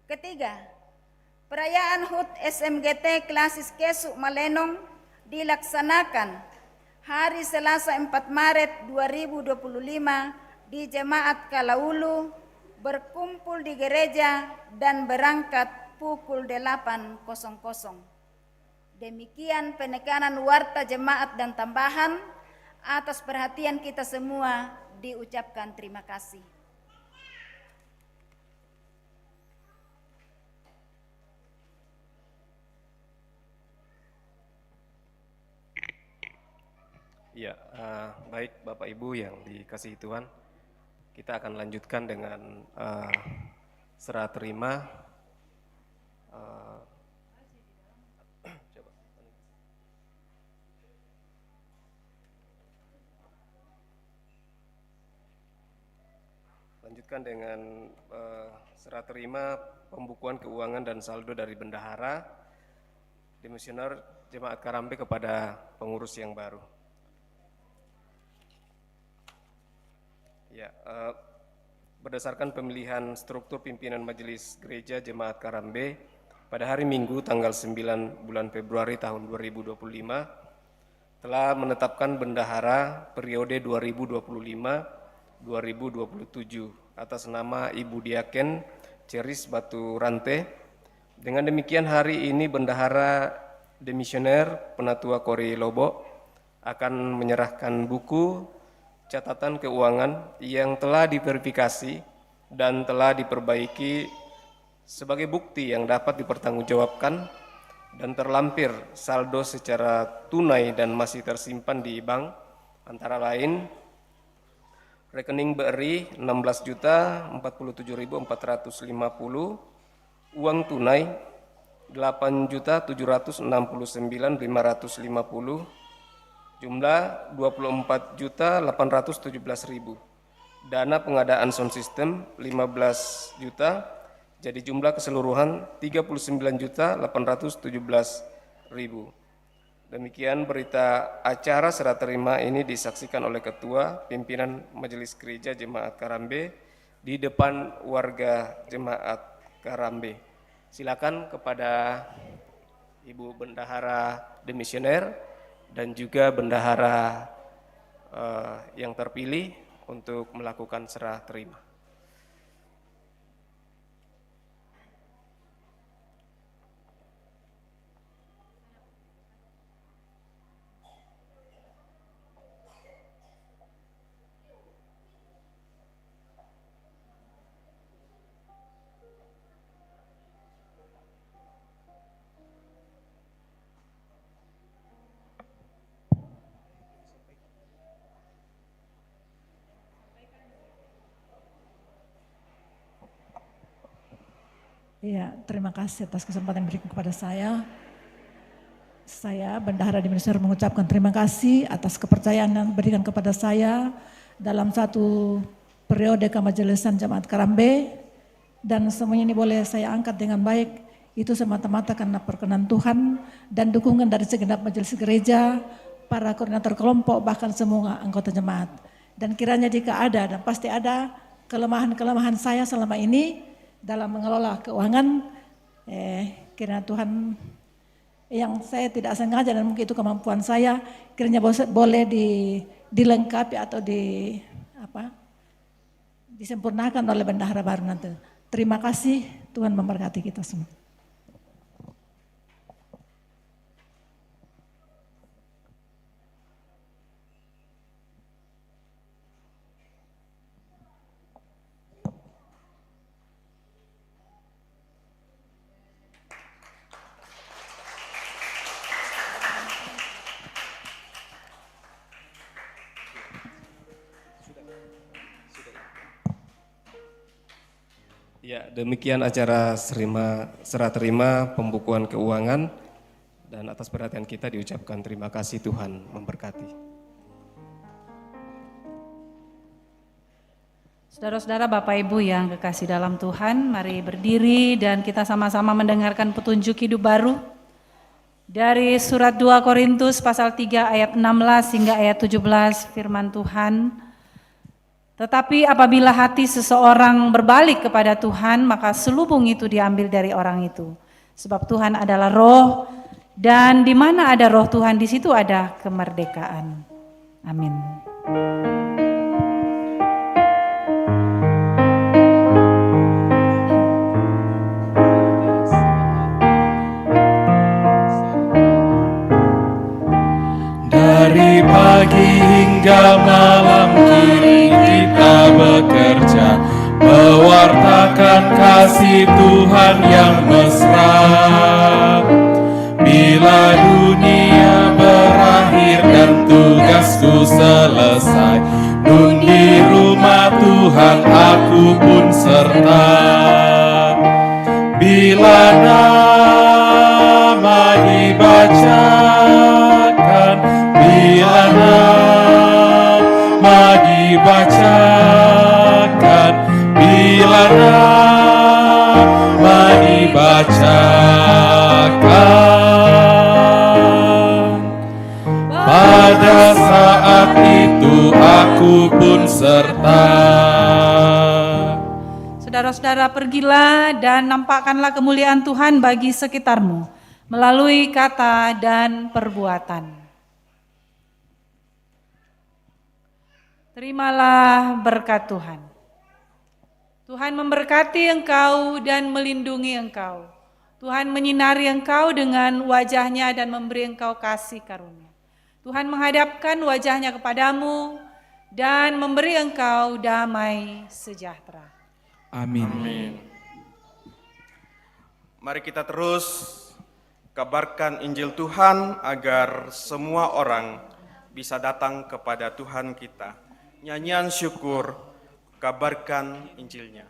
Ketiga, perayaan HUT SMGT Klasis Kesuk Malenong dilaksanakan hari Selasa 4 Maret 2025 di Jemaat Kalaulu, berkumpul di gereja dan berangkat pukul 8.00. Demikian penekanan warta jemaat dan tambahan. Atas perhatian kita semua diucapkan terima kasih. Ya, baik Bapak Ibu yang dikasihi Tuhan, kita akan lanjutkan dengan serah terima. Lanjutkan dengan serah terima pembukuan keuangan dan saldo dari bendahara dimisioner Jemaat Karambe kepada pengurus yang baru. Ya, berdasarkan pemilihan struktur pimpinan Majelis Gereja Jemaat Karambe pada hari Minggu tanggal 9 bulan Februari tahun 2025 telah menetapkan bendahara periode 2025-2027 atas nama Ibu Diaken Ceris Batu Rante. Dengan demikian hari ini bendahara demisioner Penatua Kori Lobo akan menyerahkan buku catatan keuangan yang telah diverifikasi dan telah diperbaiki sebagai bukti yang dapat dipertanggungjawabkan dan terlampir saldo secara tunai dan masih tersimpan di bank, antara lain rekening BRI 16.047.450, uang tunai 8.769.550, jumlah 24.817.000. Dana pengadaan sound system 15 juta, jadi jumlah keseluruhan 39.817.000. Demikian berita acara serah terima ini disaksikan oleh Ketua Pimpinan Majelis Gereja Jemaat Karambe di depan warga Jemaat Karambe. Silakan kepada Ibu Bendahara Demisioner dan juga bendahara yang terpilih untuk melakukan serah terima. Ya, terima kasih atas kesempatan yang diberikan kepada saya. Saya, Bendahara Demisioner, mengucapkan terima kasih atas kepercayaan yang diberikan kepada saya dalam satu periode kemajelisan Jemaat Karambe, dan semuanya ini boleh saya angkat dengan baik. Itu semata-mata karena perkenan Tuhan dan dukungan dari segenap majelis gereja, para koordinator kelompok, bahkan semua anggota jemaat. Dan kiranya jika ada, dan pasti ada kelemahan-kelemahan saya selama ini dalam mengelola keuangan, kiranya Tuhan yang saya tidak sengaja dan mungkin itu kemampuan saya, kiranya boleh dilengkapi atau disempurnakan oleh bendahara baru nanti. Terima kasih, Tuhan memberkati kita semua. Ya, demikian acara serah terima pembukuan keuangan, dan atas perhatian kita diucapkan terima kasih. Tuhan memberkati. Saudara-saudara, Bapak Ibu yang kekasih dalam Tuhan, mari berdiri dan kita sama-sama mendengarkan petunjuk hidup baru dari surat 2 Korintus pasal 3 ayat 16 hingga ayat 17, firman Tuhan. Tetapi apabila hati seseorang berbalik kepada Tuhan, maka selubung itu diambil dari orang itu. Sebab Tuhan adalah roh, dan di mana ada roh Tuhan, di situ ada kemerdekaan. Amin. Dari pagi hingga malam kini kita bekerja, mewartakan kasih Tuhan yang mesra. Bila dunia berakhir dan tugasku selesai, nun di rumah Tuhan aku pun serta. Bila nama dibacakan, bila nama dibacakan, bila nama dibacakan, pada saat itu aku pun serta. Saudara-saudara, pergilah dan nampakkanlah kemuliaan Tuhan bagi sekitarmu melalui kata dan perbuatan. Terimalah berkat Tuhan. Tuhan memberkati engkau dan melindungi engkau. Tuhan menyinari engkau dengan wajah-Nya dan memberi engkau kasih karunia. Tuhan menghadapkan wajah-Nya kepadamu dan memberi engkau damai sejahtera. Amin. Mari kita terus kabarkan Injil Tuhan agar semua orang bisa datang kepada Tuhan kita. Nyanyian syukur, kabarkan Injilnya.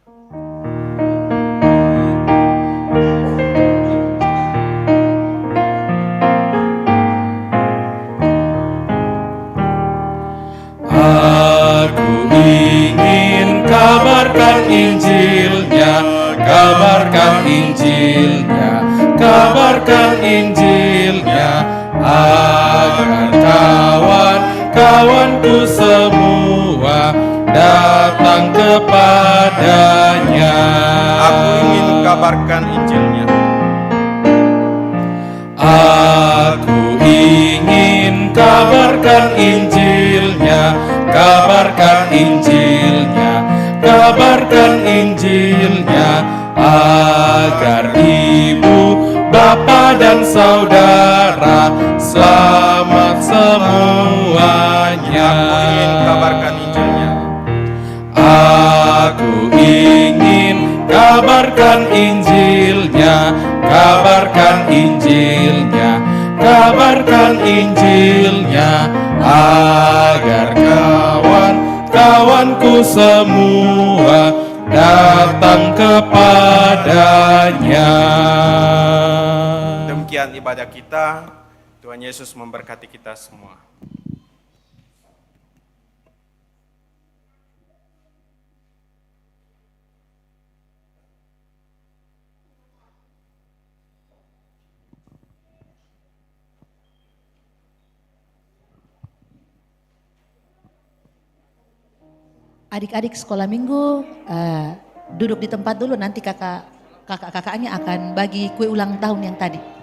Aku ingin kabarkan Injilnya, kabarkan Injilnya, kabarkan Injilnya, agar kawan-kawanku semua datang kepadanya. Aku ingin kabarkan Injilnya. Aku ingin kabarkan Injilnya, kabarkan Injilnya, kabarkan Injilnya, agar ibu, bapa dan saudara selamat semuanya. Aku ingin kabarkan Injilnya. Aku ingin kabarkan Injilnya, kabarkan Injilnya, kabarkan Injilnya, agar kawan-kawanku semua datang kepadanya. Demikian ibadah kita. Tuhan Yesus memberkati kita semua. Adik-adik sekolah minggu duduk di tempat dulu, nanti kakak-kakaknya akan bagi kue ulang tahun yang tadi.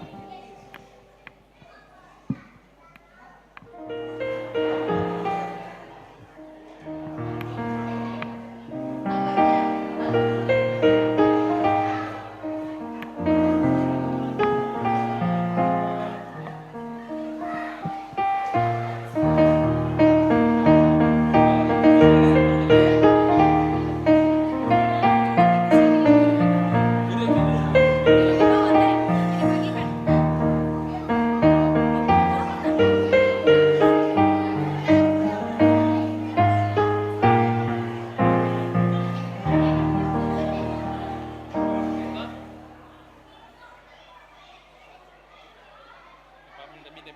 Ayo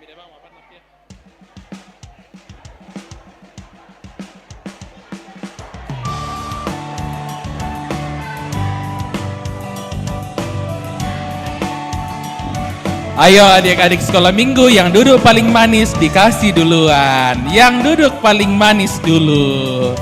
adik-adik sekolah minggu yang duduk paling manis dikasih duluan. Yang duduk paling manis dulu.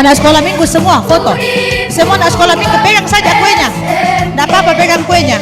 Anak sekolah minggu semua foto. Semua anak sekolah minggu pegang saja kuenya. Tidak apa-apa pegang kuenya.